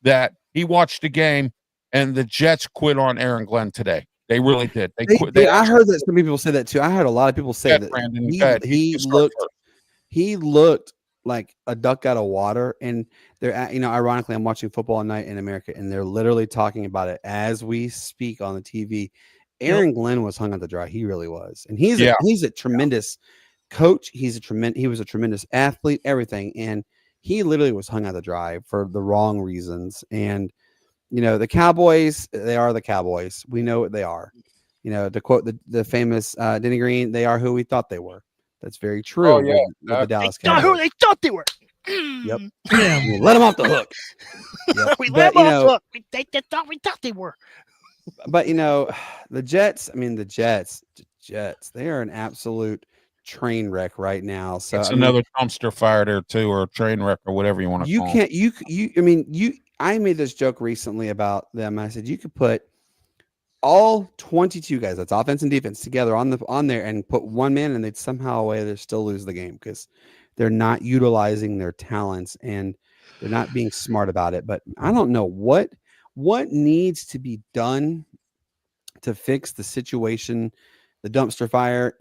that he watched the game and the Jets quit on Aaron Glenn today. They really did. They quit. I heard that some people say that too. I heard a lot of people say that Brandon, he looked like a duck out of water. And they're, ironically, I'm watching Football at Night in America, and they're literally talking about it as we speak on the TV. Aaron Glenn was hung out to dry. He really was, and he's a tremendous coach. He was a tremendous athlete, everything, and he literally was hung out to dry for the wrong reasons. And the Cowboys, they are the Cowboys. We know what they are. To quote the famous Denny Green, they are who we thought they were. That's very true. Oh, yeah. With the Dallas Cowboys. Who they thought they were. Yep. Yeah. Let them off the hook. Yep. We let them off the hook. They thought we thought they were. But the Jets, they are an absolute train wreck right now. So It's I mean, another dumpster fire there too, or a train wreck, or whatever you want to you call it. can't. I mean, I made this joke recently about them. I said you could put all 22 guys, that's offense and defense, together on there and put one man, and they'd somehow they still lose the game because they're not utilizing their talents and they're not being smart about it. But I don't know what needs to be done to fix the situation, the dumpster fire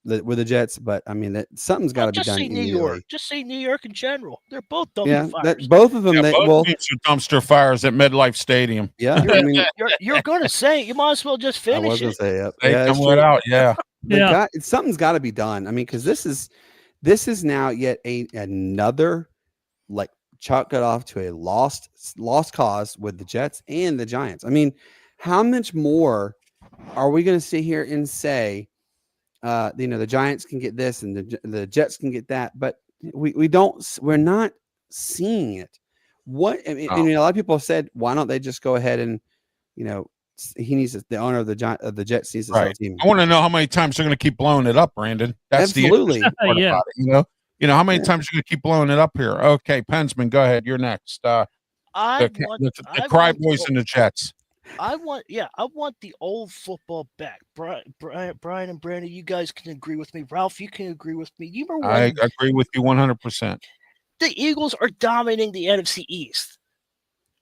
with the Jets. But I mean, that something's got to be Just done say New immediately. York. Just say New York in general. They're both Yeah, dumpster that fires. both of them. Yeah, both teams are dumpster fires at MetLife Stadium. Yeah, I mean, You're going to say it. You might as well just I finish was gonna it. say, yep. They Yeah, come right out. Yeah. Something's got to be done. I mean, because this is now yet another, like, chalk it off to a lost cause with the Jets and the Giants. I mean, how much more are we going to sit here and say, the Giants can get this and the Jets can get that, but we're not seeing it. What I mean, a lot of people have said, why don't they just go ahead and, the owner of the Jets needs to sell the team. I want to know how many times they're going to keep blowing it up, Brandon. That's absolutely the part about it, You know how many times you're going to keep blowing it up here. Okay, Pensman, go ahead. You're next. The Cry Boys and the Jets. I want the old football back. Brian and Brandon, you guys can agree with me. Ralph, you can agree with me. You remember I agree with you 100%. The Eagles are dominating the NFC East.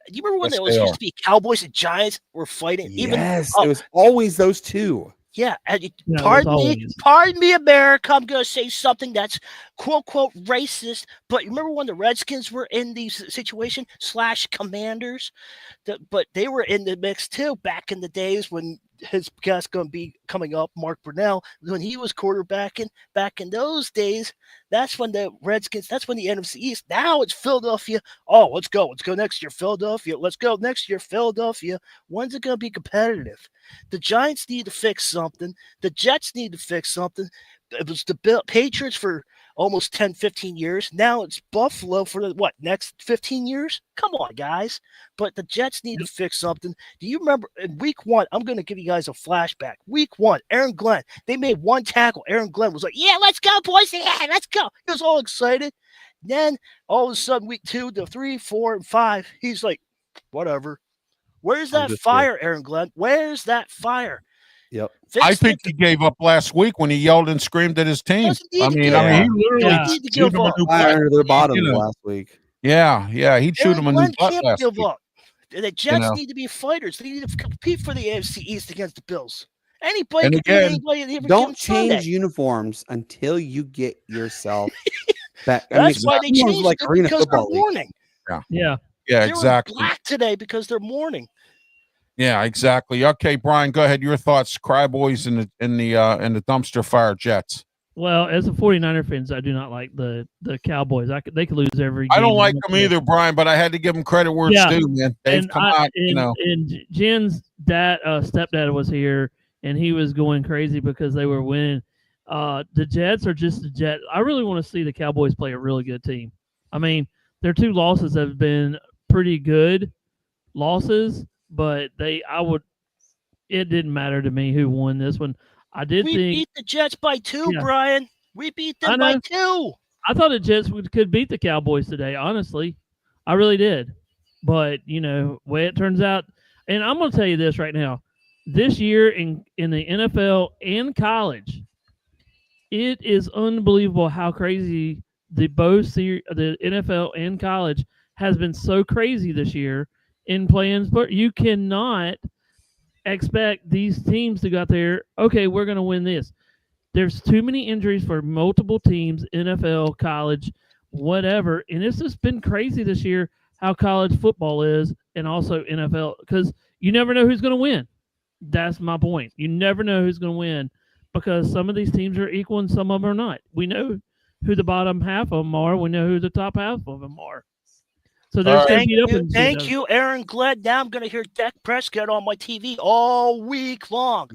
You remember when used to be Cowboys and Giants were fighting? Yes, it was always those two. Yeah, and pardon me, America. I'm going to say something that's quote racist. But remember when the Redskins were in these situation / Commanders, but they were in the mix too back in the days when his guest going to be coming up, Mark Brunell, when he was quarterbacking back in those days. That's when the Redskins. That's when the NFC East. Now it's Philadelphia. Oh, let's go next year, Philadelphia. Let's go next year, Philadelphia. When's it going to be competitive? The Giants need to fix something. The Jets need to fix something. It was the Patriots for almost 10, 15 years. Now it's Buffalo for the next 15 years? Come on, guys. But the Jets need to fix something. Do you remember in week 1? I'm going to give you guys a flashback. Week 1, Aaron Glenn. They made one tackle. Aaron Glenn was like, yeah, let's go, boys. Yeah, let's go. He was all excited. Then all of a sudden, week 2 to 3, 4, and 5, he's like, whatever. Where's that fire, Aaron Glenn? Where's that fire? Yep. I think he gave up last week when he yelled and screamed at his team. He literally chewed them a new butt under their bottom last week. Yeah, he chewed them a new butt last week. Up. The Jets need to be fighters. They need to compete for the AFC East against the Bills. Anybody can beat anybody. Don't change uniforms until you get yourself back. That's why they changed it because they're mourning. Yeah, exactly. They were black today because they're mourning. Yeah, exactly. Okay, Brian, go ahead. Your thoughts, Cry Boys and the dumpster fire Jets. Well, as a 49er fans, I do not like the Cowboys. They could lose every game. I don't like them either, Brian, but I had to give them credit where it's due, man. They've come out, And Jen's stepdad was here, and he was going crazy because they were winning. The Jets are just the Jets. I really want to see the Cowboys play a really good team. I mean, their 2 losses have been pretty good losses. But it didn't matter to me who won this one. We beat the Jets by 2, Brian. We beat them by 2. I thought the Jets could beat the Cowboys today, honestly. I really did. But, way it turns out, and I'm going to tell you this right now. This year in the NFL and college, it is unbelievable how crazy the NFL and college has been so crazy this year. In playing sport, you cannot expect these teams to go out there, okay, we're going to win this. There's too many injuries for multiple teams, NFL, college, whatever, and it's just been crazy this year how college football is and also NFL because you never know who's going to win. That's my point. You never know who's going to win because some of these teams are equal and some of them are not. We know who the bottom half of them are. We know who the top half of them are. So thank you, Aaron Glenn. Now I'm going to hear Dak Prescott on my TV all week long.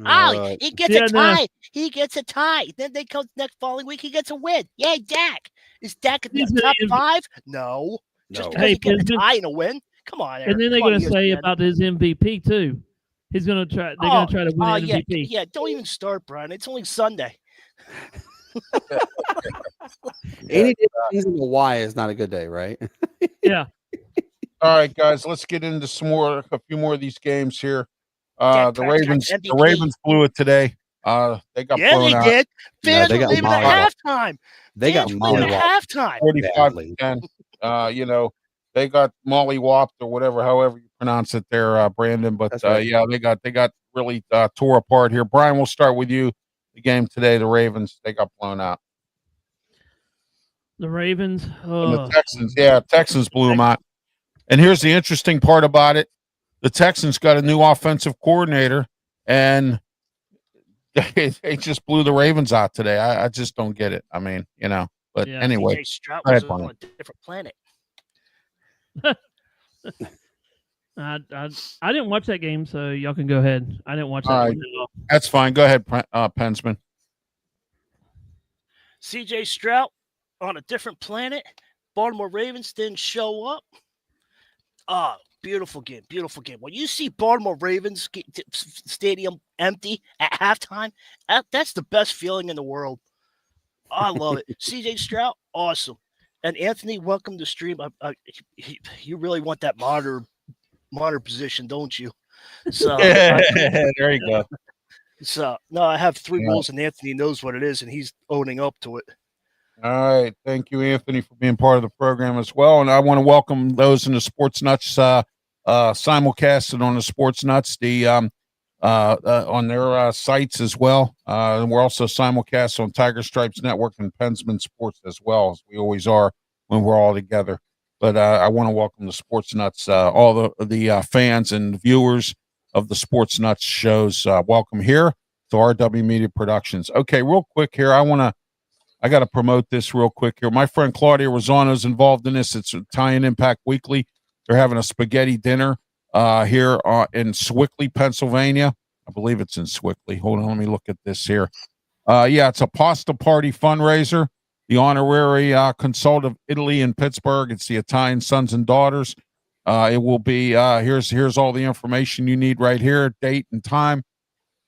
He gets a tie. He gets a tie. Then they come next following week. He gets a win. Yay, Dak. Is Dak in the top 5? No. Just because he gets a tie and a win? Come on, Aaron. And then they're going to say about his MVP, too. He's gonna try. They're gonna try to win MVP. Yeah. Don't even start, Brian. It's only Sunday. Any day season to Y is not a good day, right? Yeah. All right, guys, let's get into a few more of these games here. The Ravens blew it today. They got blown out. Did. Yeah, Fans were leaving at halftime. They got mollywopped. Halftime. 45-10. They got mollywopped or whatever, however you pronounce it there, Brandon. But right. they got really tore apart here. Brian, we'll start with you. The game today, the Ravens, they got blown out. The Ravens. And the Texans, Texans blew them out. And here's the interesting part about it. The Texans got a new offensive coordinator, and they just blew the Ravens out today. I just don't get it. I mean, but anyway. TigerStripes was on a different planet. I didn't watch that game, so y'all can go ahead. I didn't watch that. Right. That's fine. Go ahead, Pensman. CJ Stroud on a different planet. Baltimore Ravens didn't show up. Beautiful game. Beautiful game. When you see Baltimore Ravens stadium empty at halftime, that's the best feeling in the world. I love it. CJ Stroud, awesome. And Anthony, welcome to stream. You really want that monitor position, don't you? So there you go. So no, I have 3 rules, and Anthony knows what it is, and he's owning up to it. All right, thank you, Anthony, for being part of the program as well. And I want to welcome those in the Sportz Nutz simulcasted on the Sportz Nutz, on their sites as well. And we're also simulcast on TigerStripes Network and Pensman Sports as well, as we always are when we're all together. But I want to welcome the Sportz Nutz, all the fans and viewers of the Sportz Nutz shows. Welcome here to RW Media Productions. Okay, real quick here, I got to promote this real quick here. My friend Claudia Rosano is involved in this. It's Italian Impact Weekly. They're having a spaghetti dinner here in Swickley, Pennsylvania. I believe it's in Swickley. Hold on, let me look at this here. It's a pasta party fundraiser. The honorary consult of Italy in Pittsburgh. It's the Italian Sons and Daughters. It will be here's all the information you need right here, date and time.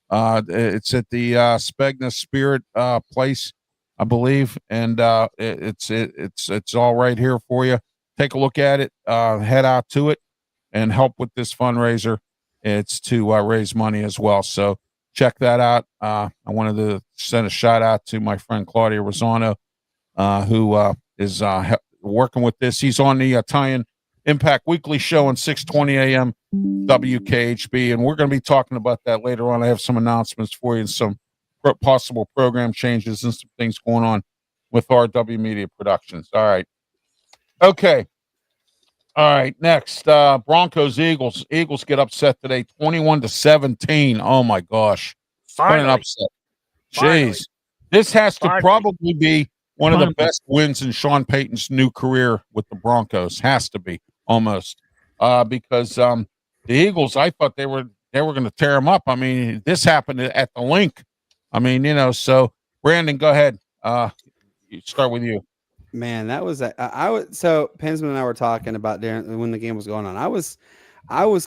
It's at the Spegna Spirit place, I believe, and it's all right here for you. Take a look at it. Head out to it and help with this fundraiser. It's to raise money as well. So check that out. I wanted to send a shout out to my friend Claudia Rosano, who is working with this. He's on the Italian Impact Weekly show on 6:20 a.m. WKHB, and we're going to be talking about that later on. I have some announcements for you and some possible program changes and some things going on with RW Media Productions. All right. Okay. All right. Next, Broncos, Eagles. Eagles get upset today, 21-17. Oh my gosh. What an upset. Jeez. This has to probably be one of the best wins in Sean Payton's new career with the Broncos. Has to be almost. Because the Eagles, I thought they were going to tear them up. I mean, this happened at the link. I mean, so Brandon, go ahead. Start with you. Man, that was so Pensman and I were talking about when the game was going on. I was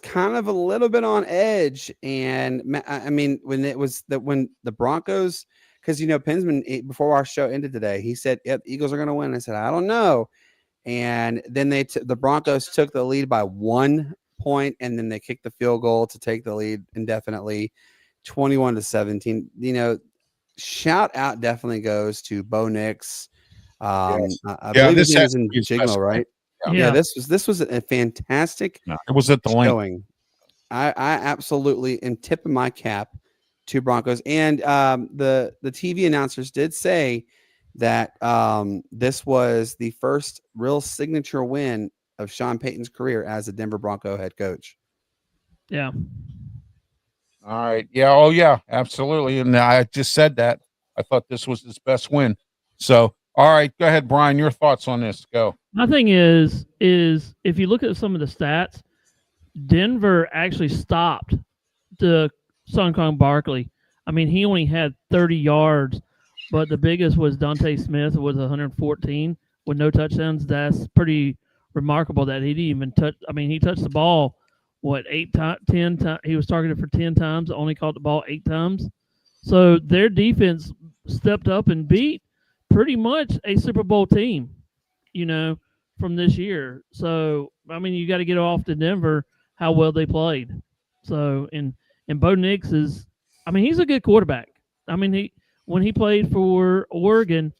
kind of a little bit on edge, and I mean when the Broncos, because Pensman before our show ended today, he said, "Yep, Eagles are going to win." I said, "I don't know," and then the Broncos took the lead by 1 point, and then they kicked the field goal to take the lead indefinitely, 21-17. Shout out definitely goes to Bo Nix. I believe this was in Jignal, right? Yeah. This was a fantastic. No, it was at the showing. Link. I absolutely am tipping my cap to Broncos, and the TV announcers did say that this was the first real signature win of Sean Payton's career as a Denver Bronco head coach. Yeah. All right. Yeah. Oh, yeah. Absolutely. And I just said that. I thought this was his best win. So, all right. Go ahead, Brian. Your thoughts on this. Go. My thing is if you look at some of the stats, Denver actually stopped the Saquon Barkley. I mean, he only had 30 yards, but the biggest was Dante Smith with 114 with no touchdowns. That's pretty remarkable that he didn't even touch. I mean, he touched the ball 8 times, 10 times. He was targeted for 10 times, only caught the ball 8 times. So their defense stepped up and beat pretty much a Super Bowl team, from this year. So I mean, you got to get off to Denver how well they played. So and Bo Nix is, I mean, he's a good quarterback. I mean, when he played for Oregon,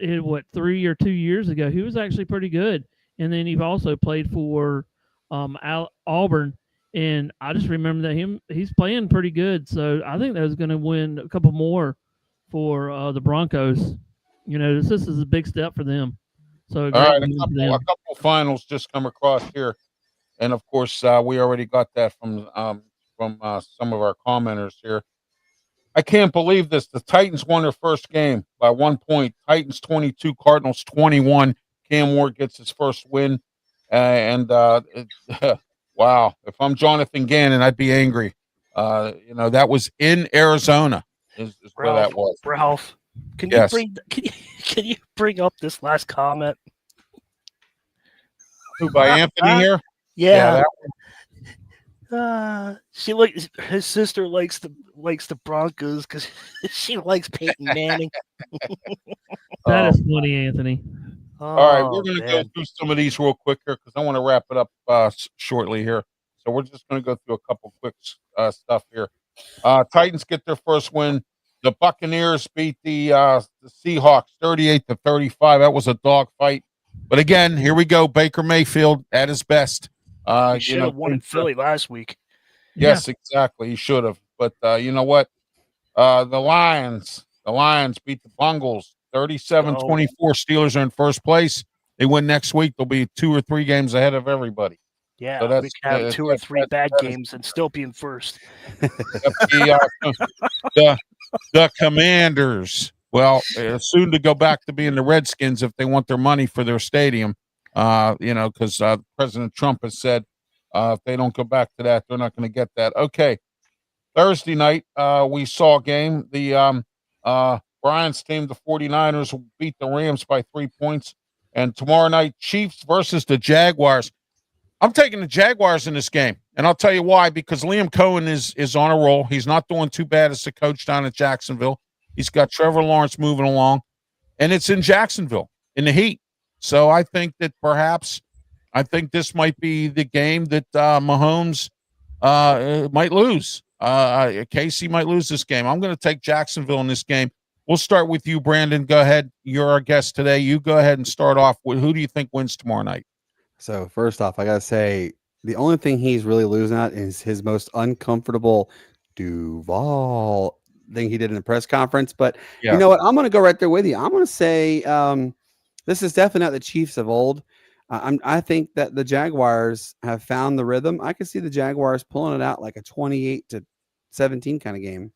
3 or 2 years ago, he was actually pretty good. And then he also played for Auburn, and I just remember that he's playing pretty good. So I think that was going to win a couple more for the Broncos. This is a big step for them. So All right, a couple finals just come across here, and of course we already got that from some of our commenters here. I can't believe this. The Titans won their first game by 1 point. Titans 22, Cardinals 21. Cam Ward gets his first win, and wow! If I'm Jonathan Gannon, I'd be angry. That was in Arizona. Is where that was. Ralph, can you bring up this last comment? Who, by Anthony here? Yeah. His sister likes the Broncos because she likes Peyton Manning. That is funny, Anthony. All right, we're going to go through some of these real quick here because I want to wrap it up shortly here. So we're just going to go through a couple quick stuff here. Titans get their first win. The Buccaneers beat the Seahawks 38-35. That was a dogfight. But again, here we go. Baker Mayfield at his best. He should have won in Philly last week. Yes, exactly. He should have. But you know what? The Lions beat the Bengals 37-24. Steelers are in first place. They win next week. They'll be 2 or 3 games ahead of everybody. Yeah, so we can have 2 or 3 bad games and still be in first. The Commanders, well, soon to go back to being the Redskins if they want their money for their stadium. Because President Trump has said if they don't go back to that, they're not going to get that. Okay, Thursday night we saw a game. The Brian's team, the 49ers, beat the Rams by 3 points. And tomorrow night, Chiefs versus the Jaguars. I'm taking the Jaguars in this game, and I'll tell you why. Because Liam Cohen is on a roll. He's not doing too bad as a coach down at Jacksonville. He's got Trevor Lawrence moving along, and it's in Jacksonville in the heat. So I think that this might be the game that Mahomes might lose. Casey might lose this game. I'm going to take Jacksonville in this game. We'll start with you, Brandon. Go ahead. You're our guest today. You go ahead and start off. Who do you think wins tomorrow night? So first off, I got to say the only thing he's really losing at is his most uncomfortable Duval thing he did in the press conference. But you know what? I'm going to go right there with you. I'm going to say this is definitely not the Chiefs of old. I think that the Jaguars have found the rhythm. I could see the Jaguars pulling it out like a 28-17 kind of game.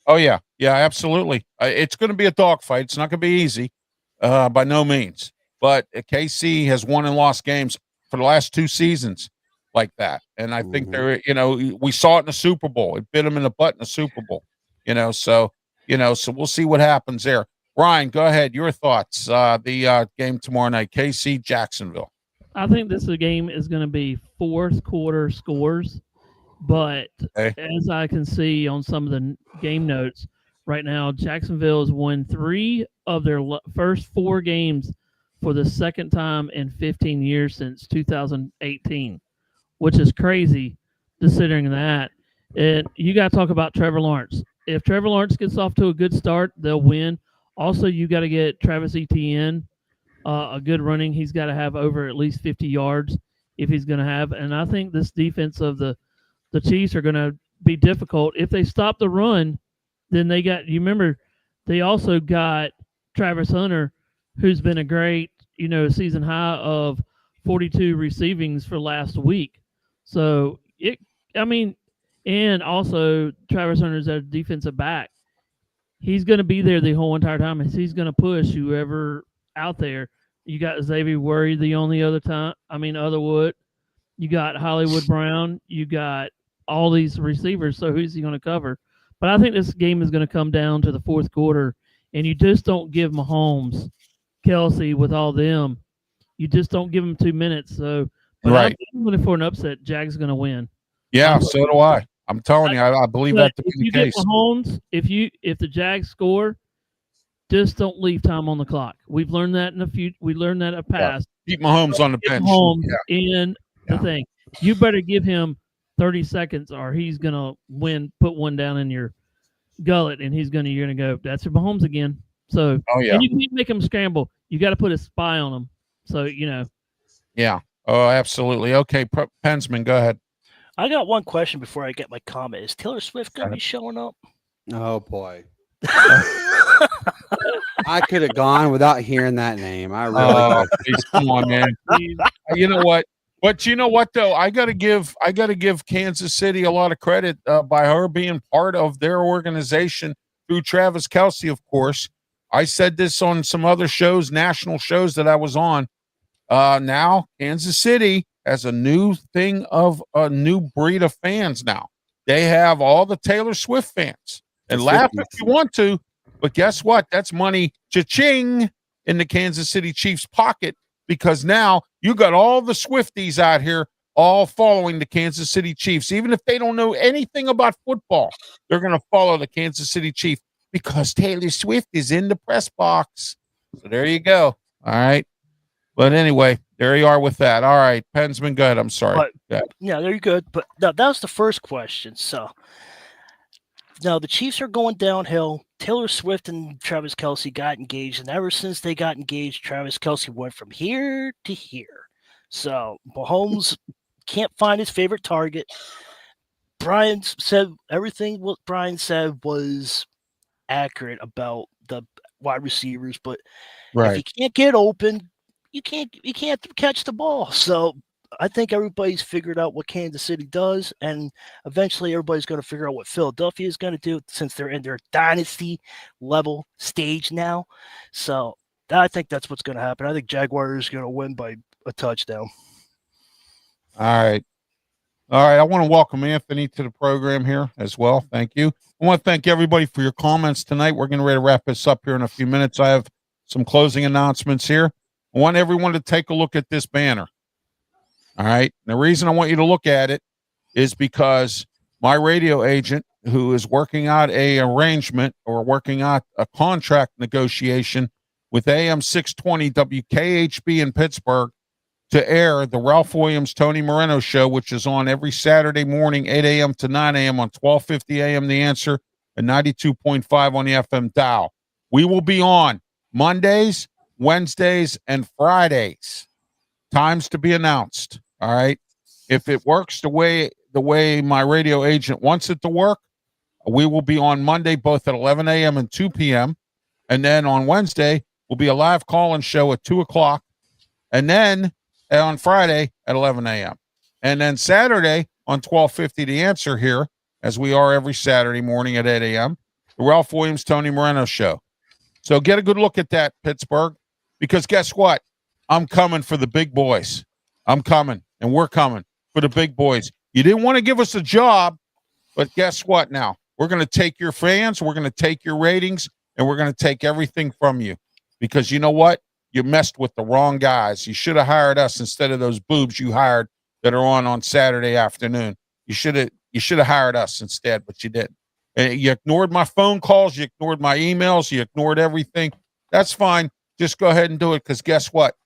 Oh, yeah. Yeah, absolutely. It's going to be a dogfight. It's not going to be easy by no means. But KC has won and lost games for the last 2 seasons like that. And I think we saw it in the Super Bowl. It bit them in the butt in the Super Bowl, so we'll see what happens there. Ryan, go ahead. Your thoughts. The game tomorrow night, KC, Jacksonville. I think this game is going to be fourth quarter scores. But as I can see on some of the game notes right now, Jacksonville has won 3 of their first 4 games for the second time in 15 years since 2018, which is crazy considering that. And you got to talk about Trevor Lawrence. If Trevor Lawrence gets off to a good start, they'll win. Also, you got to get Travis Etienne a good running. He's got to have over at least 50 yards if he's going to have. And I think this defense of the Chiefs are going to be difficult. If they stop the run, then they also got Travis Hunter, who's been a great, season high of 42 receivings for last week. So and also Travis Hunter's a defensive back. He's going to be there the whole entire time, and he's going to push whoever out there. You got Xavier Worry the only other time. Otherwood. You got Hollywood Brown. You got all these receivers. So who's he going to cover? But I think this game is going to come down to the fourth quarter, and you just don't give Mahomes, Kelsey with all them. You just don't give them 2 minutes. So But Right. I'm looking for an upset. Jags going to win. Yeah, so do I. I'm telling you, I believe But that to be if the you case. get Mahomes, if the Jags score, just don't leave time on the clock. We've learned that we learned that in the past. Keep Mahomes on the Get bench. Mahomes Yeah. in the Yeah. thing. You better give him 30 seconds, or he's gonna put one down in your gullet, and you're gonna go. That's your Mahomes again. So, Oh yeah. and you can't make him scramble. You got to put a spy on him. So Yeah. Oh, absolutely. Okay, Pensman, go ahead. I got one question before I get my comment. Is Taylor Swift going to be showing up? Oh boy. I could have gone without hearing that name. I really Oh, please, come on, man. You know what? But you know what though? I gotta give Kansas City a lot of credit by her being part of their organization through Travis Kelce, of course. I said this on some other shows, national shows that I was on. Now Kansas City has a new thing of a new breed of fans now. They have all the Taylor Swift fans. And laugh if you want to, but guess what? That's money cha-ching in the Kansas City Chiefs pocket, because now you got all the Swifties out here all following the Kansas City Chiefs. Even if they don't know anything about football, they're going to follow the Kansas City Chiefs because Taylor Swift is in the press box. So there you go. All right. But anyway, there you are with that. All right. Pensman, go ahead. I'm sorry. Yeah, they're good. But no, that was the first question. So now the Chiefs are going downhill. Taylor Swift and Travis Kelce got engaged, and ever since they got engaged, Travis Kelce went from here to here. So Mahomes can't find his favorite target. Brian said everything what Brian said was accurate about the wide receivers, but if you can't get open, you can't catch the ball. So I think everybody's figured out what Kansas City does, and eventually everybody's going to figure out what Philadelphia is going to do since they're in their dynasty level stage now. So I think that's what's going to happen. I think Jaguars are going to win by a touchdown. All right. I want to welcome Anthony to the program here as well. Thank you. I want to thank everybody for your comments tonight. We're getting ready to wrap this up here in a few minutes. I have some closing announcements here. I want everyone to take a look at this banner. All right. The reason I want you to look at it is because my radio agent, who is working out a arrangement or working out a contract negotiation with AM 620 WKHB in Pittsburgh to air the Ralph Williams, Tony Moreno show, which is on every Saturday morning, 8 a.m. to 9 a.m. on 1250 a.m. The Answer and 92.5 on the FM dial. We will be on Mondays, Wednesdays, and Fridays. Times to be announced. All right. If it works the way my radio agent wants it to work, we will be on Monday both at 11 a.m. and 2 p.m. And then on Wednesday, we'll be a live call-in show at 2 o'clock. And then on Friday at 11 a.m. And then Saturday on 1250 The Answer here, as we are every Saturday morning at 8 a.m., the Ralph Williams, Tony Moreno show. So get a good look at that, Pittsburgh, because guess what? I'm coming for the big boys. I'm coming, and we're coming for the big boys. You didn't want to give us a job, but guess what now? We're going to take your fans, we're going to take your ratings, and we're going to take everything from you. Because you know what? You messed with the wrong guys. You should have hired us instead of those boobs you hired that are on Saturday afternoon. You should have hired us instead, but you didn't. And you ignored my phone calls, you ignored my emails, you ignored everything. That's fine. Just go ahead and do it, because guess what?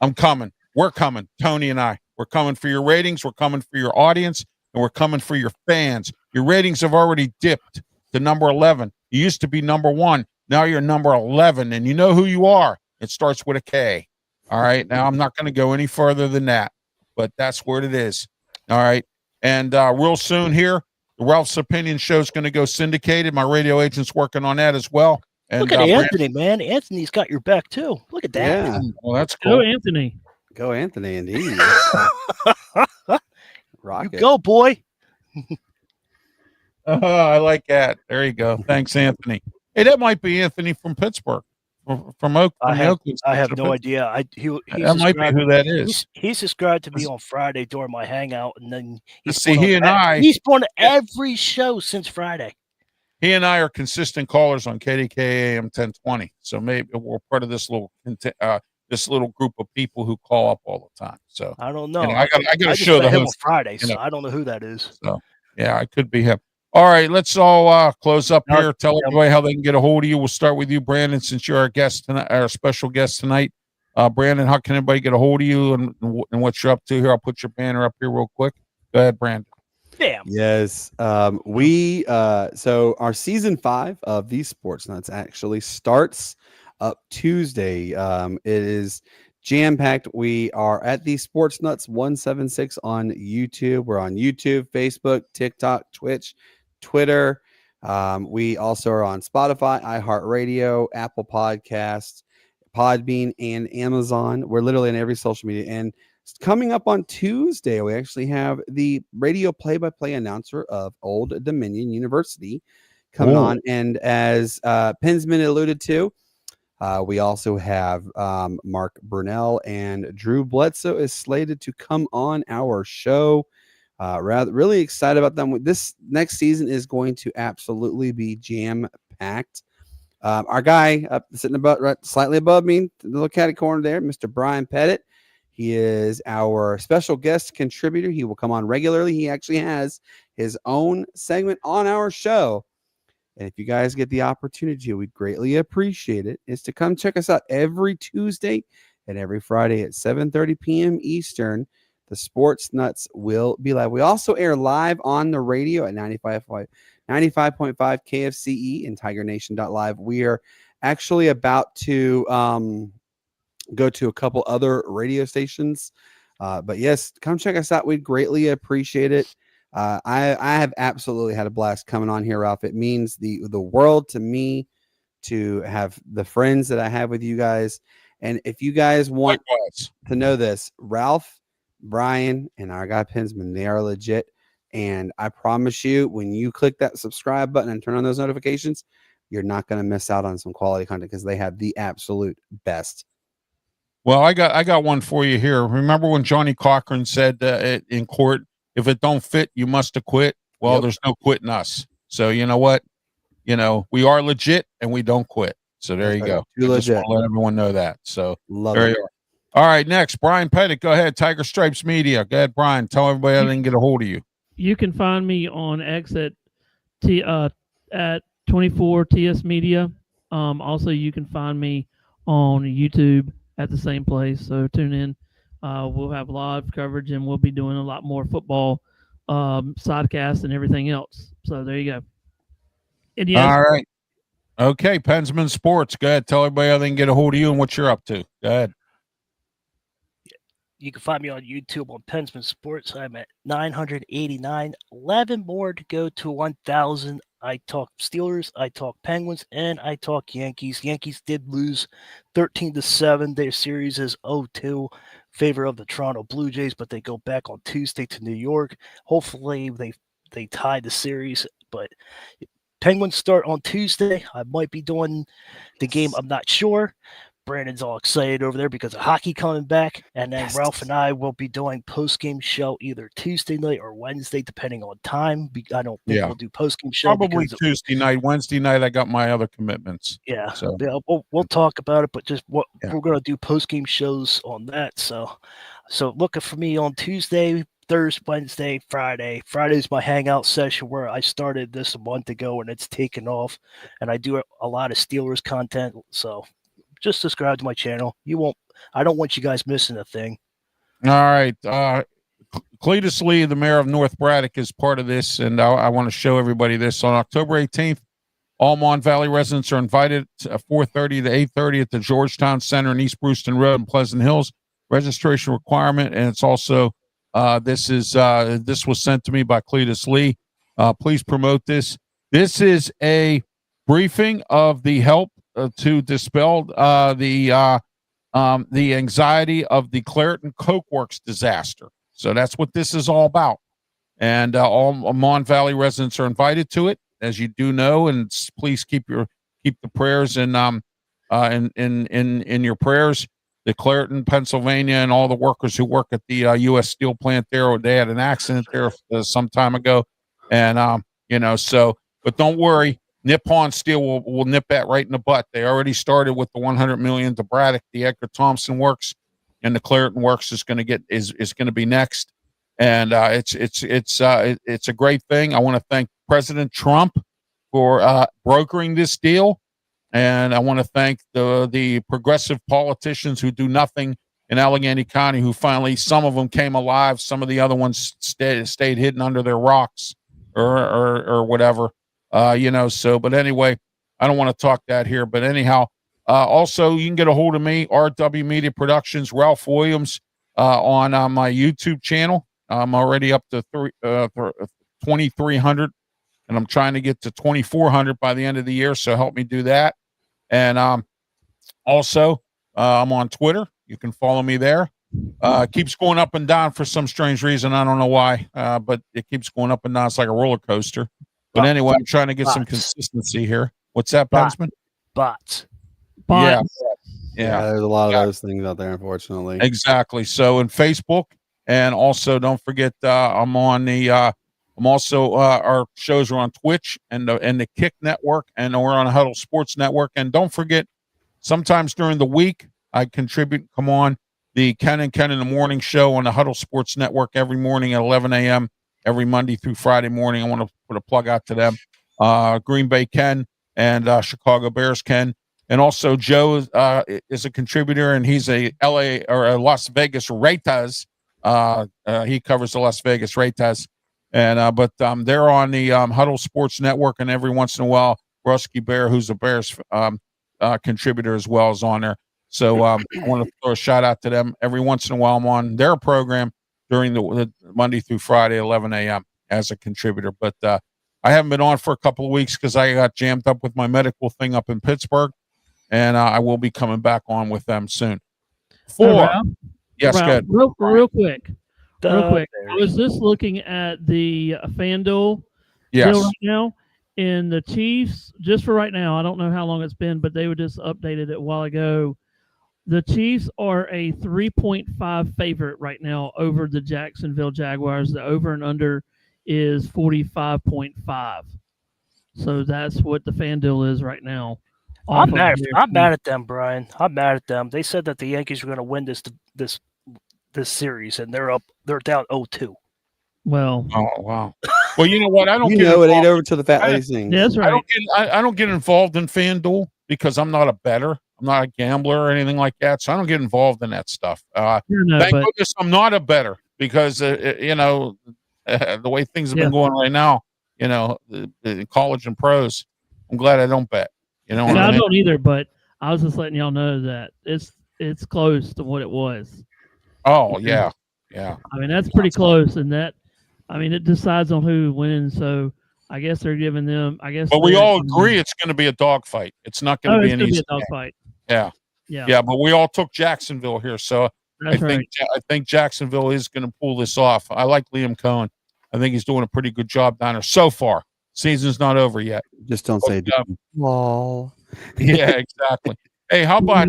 I'm coming. We're coming, Tony and I. We're coming for your ratings. We're coming for your audience, and we're coming for your fans. Your ratings have already dipped to number 11. You used to be number 1. Now you're number 11, and you know who you are. It starts with a K. All right. Now I'm not going to go any further than that, but that's what it is. All right. And real soon here, the Ralph's Opinion show is going to go syndicated. My radio agent's working on that as well. And look at Anthony, man. Anthony's got your back too. Look at that. Yeah. Well, that's cool. Go Anthony. Go Anthony, indeed. Rocket. You go, boy. I like that. There you go. Thanks, Anthony. Hey, that might be Anthony from Pittsburgh, from Oakland. I have no idea. That might be who that is. He's subscribed to me on Friday during my hangout, and then he's on every show since Friday. He and I are consistent callers on KDK AM 1020, so maybe we're part of this little this little group of people who call up all the time. So I don't know. I got to just show the met him on host. Friday, so I don't know who that is. So yeah, I could be him. All right, let's all close up here. Tell everybody how they can get a hold of you. We'll start with you, Brandon, since you're our guest tonight, our special guest tonight. Brandon, how can everybody get a hold of you and what you're up to here? I'll put your banner up here real quick. Go ahead, Brandon. Damn. Yes. So our season 5 of the Sportz Nutz actually starts up Tuesday. It is jam-packed. We are at the Sportz Nutz 176 on YouTube. We're on YouTube, Facebook, TikTok, Twitch, Twitter. We also are on Spotify, iHeartRadio, Apple Podcasts, Podbean, and Amazon. We're literally on every social media. And coming up on Tuesday, we actually have the radio play-by-play announcer of Old Dominion University coming on. And as Pensman alluded to, we also have Mark Burnell, and Drew Bledsoe is slated to come on our show. Really excited about them. This next season is going to absolutely be jam-packed. Our guy sitting slightly above me, the little catty corner there, Mr. Brian Pettit. He is our special guest contributor. He will come on regularly. He actually has his own segment on our show. And if you guys get the opportunity, we'd greatly appreciate it, is to come check us out every Tuesday and every Friday at 7:30 p.m. Eastern. The Sportz Nutz will be live. We also air live on the radio at 95.5 KFCE and TigerNation.live. We are actually about to go to a couple other radio stations. But yes, come check us out. We'd greatly appreciate it. I have absolutely had a blast coming on here, Ralph. It means the world to me to have the friends that I have with you guys. And if you guys want to know this, Ralph, Brian, and our guy Pensman, they are legit. And I promise you, when you click that subscribe button and turn on those notifications, you're not going to miss out on some quality content because they have the absolute best. Well, I got one for you here. Remember when Johnny Cochran said in court, if it don't fit, you must have quit? Well, there's no quitting us. So you know what? You know, we are legit and we don't quit. So there you go. Too legit. Just want to let everyone know that. So there you are. All right, next, Brian Pettit. Go ahead. TigerStripes Media. Go ahead, Brian. Tell everybody how they can get a hold of you. You can find me on X at 24TS Media. Also, you can find me on YouTube at the same place. So tune in. We'll have live coverage, and we'll be doing a lot more football sidecast and everything else. So there you go. And yes, all right. Okay, Pensman Sports. Go ahead. Tell everybody how they can get a hold of you and what you're up to. Go ahead. You can find me on YouTube on Pensman Sports. I'm at 989. 11 more to go to 1,000. I talk Steelers, I talk Penguins, and I talk Yankees. Yankees did lose 13-7. Their series is 0-2, favor of the Toronto Blue Jays, but they go back on Tuesday to New York. Hopefully they tie the series, but Penguins start on Tuesday. I might be doing the game. I'm not sure. Brandon's all excited over there because of hockey coming back. And then Ralph and I will be doing post-game show either Tuesday night or Wednesday, depending on time. I don't think we'll do post-game show. Probably Tuesday night. Wednesday night, I got my other commitments. Yeah. So we'll talk about it, but we're going to do post-game shows on that. So looking for me on Tuesday, Thursday, Wednesday, Friday. Friday's my hangout session where I started this a month ago and it's taken off. And I do a lot of Steelers content. So just subscribe to my channel. I don't want you guys missing a thing. All right. Cletus Lee, the mayor of North Braddock, is part of this, and I want to show everybody this. On October 18th, all Mon Valley residents are invited at 4:30 to 8:30 at the Georgetown Center in East Brewston Road in Pleasant Hills. Registration requirement, and it's also this was sent to me by Cletus Lee. Please promote this. This is a briefing of the help to dispel the anxiety of the Clairton Coke Works disaster. So that's what this is all about. And all Mon Valley residents are invited to it, as you do know. And please keep the prayers in your prayers. The Clairton, Pennsylvania, and all the workers who work at the U.S. Steel plant there, they had an accident there some time ago, and but don't worry. Nippon Steel will nip that right in the butt. They already started with the 100 million to Braddock. The Edgar Thompson works and the Clareton works is going to be next. And it's a great thing. I want to thank President Trump for brokering this deal. And I want to thank the progressive politicians who do nothing in Allegheny County, who finally, some of them came alive. Some of the other ones stayed hidden under their rocks or whatever, so, but anyway, I don't want to talk that here, but anyhow, also you can get a hold of me, RW Media Productions, Ralph Williams, on my YouTube channel. I'm already up to 2,300 and I'm trying to get to 2,400 by the end of the year. So help me do that. And, also, I'm on Twitter. You can follow me there. It keeps going up and down for some strange reason. I don't know why, but it keeps going up and down. It's like a roller coaster. But anyway, I'm trying to get some consistency here. What's that, Pensman? Bots. Yeah. There's a lot of those things out there, unfortunately. Exactly. So in Facebook, and also don't forget, I'm on the. I'm also our shows are on Twitch and the Kick Network, and we're on Huddle Sports Network. And don't forget, sometimes during the week, I contribute. Come on, the Ken and Ken in the Morning show on the Huddle Sports Network every morning at 11 a.m. every Monday through Friday morning. I want to put a plug out to them. Green Bay Ken and Chicago Bears Ken. And also Joe is a contributor, and he's a LA or a Las Vegas Raiders. He covers the Las Vegas Raiders. And but they're on the Huddle Sports Network, and every once in a while, Rusky Bear, who's a Bears contributor as well, is on there. So I want to throw a shout out to them. Every once in a while, I'm on their program during the Monday through Friday, 11 a.m. as a contributor. But I haven't been on for a couple of weeks because I got jammed up with my medical thing up in Pittsburgh, and I will be coming back on with them soon. Yes, good. Real quick. I was just looking at the FanDuel deal right now, and the Chiefs, just for right now, I don't know how long it's been, but they were just updated it a while ago. The Chiefs are a 3.5 favorite right now over the Jacksonville Jaguars. The over and under is 45.5. So that's what the FanDuel is right now. I'm mad at them, Brian. I'm mad at them. They said that the Yankees were going to win this series, and they're down 0-2. Well, oh wow. Well, you know what? I don't. It ain't over till the fat lady sings. Yeah, that's right. I don't get involved in FanDuel because I'm not a bettor. I'm not a gambler or anything like that, so I don't get involved in that stuff. Thank goodness I'm not a bettor because the way things have been going right now, the college and pros. I'm glad I don't bet. I don't either, but I was just letting y'all know that it's close to what it was. Oh yeah. I mean that's pretty close, and it decides on who wins. So I guess they're giving them. But we all agree it's going to be a dogfight. It's not going to be an easy dogfight. Yeah. But we all took Jacksonville here, so I think Jacksonville is going to pull this off. I like Liam Cohen. I think he's doing a pretty good job down there so far. Season's not over yet. Just don't say lol. Yeah, exactly. Hey, how about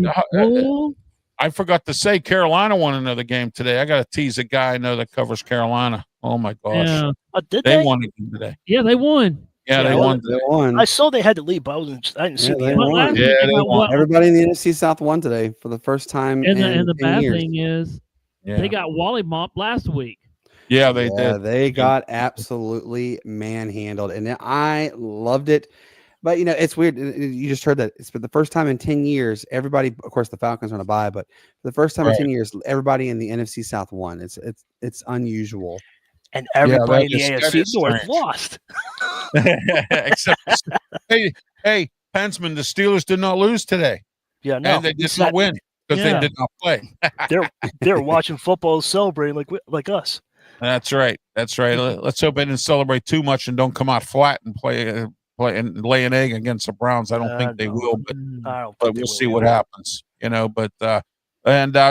I forgot to say Carolina won another game today. I got to tease a guy I know that covers Carolina. Oh my gosh. Yeah. Did they won again today? Yeah, they won. Yeah, they won. They won. I saw they had to leave, but I didn't see the they game. won. Yeah, they won. Everybody in the NFC South won today for the first time. And in the 10 bad years. thing is they got Wally mopped last week. Yeah, they did. They got absolutely manhandled, and I loved it. But it's weird. You just heard that it's for the first time in 10 years. Everybody, of course, the Falcons are on a bye, but for the first time in 10 years, everybody in the NFC South won. It's unusual. And everybody in the AFC North lost. Except, hey, Pensman, the Steelers did not lose today. Yeah, no, and they did not win because they did not play. they're watching football, celebrating like us. That's right. Let's hope they didn't celebrate too much and don't come out flat and play and lay an egg against the Browns. I don't think they will, but we'll see what happens. But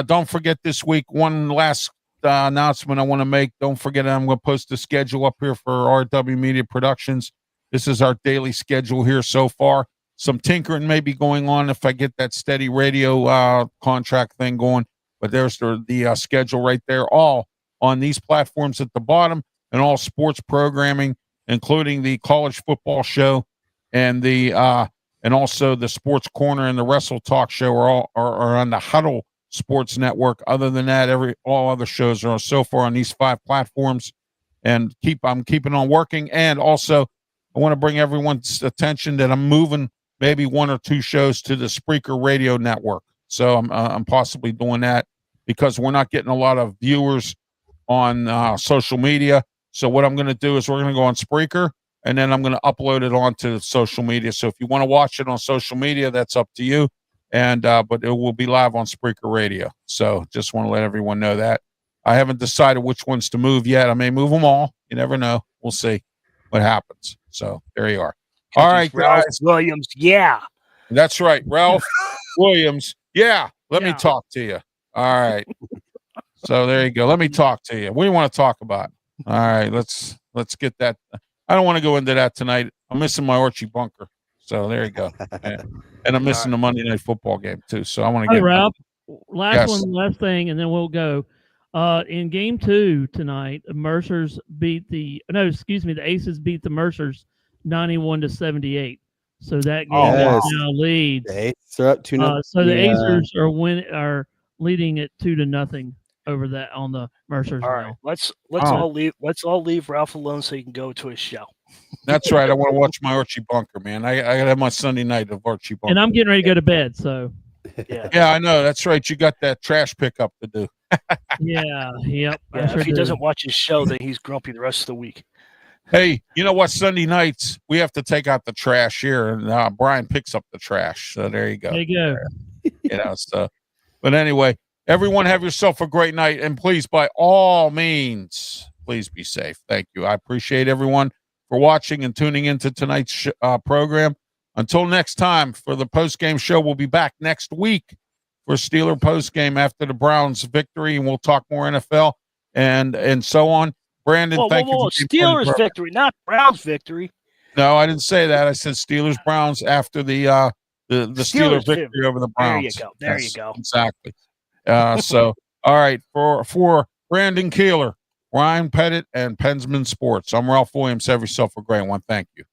don't forget this week. One last announcement I want to make. Don't forget, I'm going to post the schedule up here for RW Media Productions. This is our daily schedule here so far. Some tinkering may be going on if I get that steady radio contract thing going. But there's the schedule right there, all on these platforms at the bottom, and all sports programming, including the college football show and and also the Sports Corner and the Wrestle Talk Show are on the Huddle Sports Network. Other than that, all other shows are so far on these 5 platforms, and I'm keeping on working. And also, I want to bring everyone's attention that I'm moving maybe 1 or 2 shows to the Spreaker Radio Network. So I'm possibly doing that because we're not getting a lot of viewers on social media. So what I'm going to do is we're going to go on Spreaker, and then I'm going to upload it onto social media. So if you want to watch it on social media, that's up to you. And but it will be live on Spreaker Radio. So just want to let everyone know that. I haven't decided which ones to move yet. I may move them all. You never know. We'll see what happens. So there you are. All right, Ralph guys. Williams, yeah. That's right, Ralph Williams. Yeah, let me talk to you. All right. So there you go. Let me talk to you. What do you want to talk about? All right, let's get that. I don't want to go into that tonight. I'm missing my Archie Bunker. So there you go. And I'm missing the Monday Night Football game too. So I want to get Ralph. Last thing, and then we'll go. In game 2 tonight, the Aces beat the Mercers 91-78. So that game now leads. The Aces are up 2-0. So the Aces are leading it 2-0 over that on the Mercers. All right, let's all leave Ralph alone so he can go to his show. That's right. I want to watch my Archie Bunker, man. I got to have my Sunday night of Archie Bunker. And I'm getting ready to go to bed, so. Yeah, I know. That's right. You got that trash pickup to do. Yep. Yeah, if he doesn't watch his show, then he's grumpy the rest of the week. Hey, you know what? Sunday nights, we have to take out the trash here, and Brian picks up the trash. So there you go. There you go. You know, so. But anyway, everyone have yourself a great night, and please, by all means, please be safe. Thank you. I appreciate everyone for watching and tuning into tonight's program. Until next time, for the post-game show, we'll be back next week for Steeler post-game after the Browns victory, and we'll talk more NFL and so on. Brandon, thank you. Steelers victory, not Browns victory. No, I didn't say that. I said Steelers-Browns after the Steeler victory over the Browns. There you go. Exactly. So, all right, for Brandon Keeler, Ryan Pettit, and Pensman Sports, I'm Ralph Williams. Have yourself a great one. Thank you.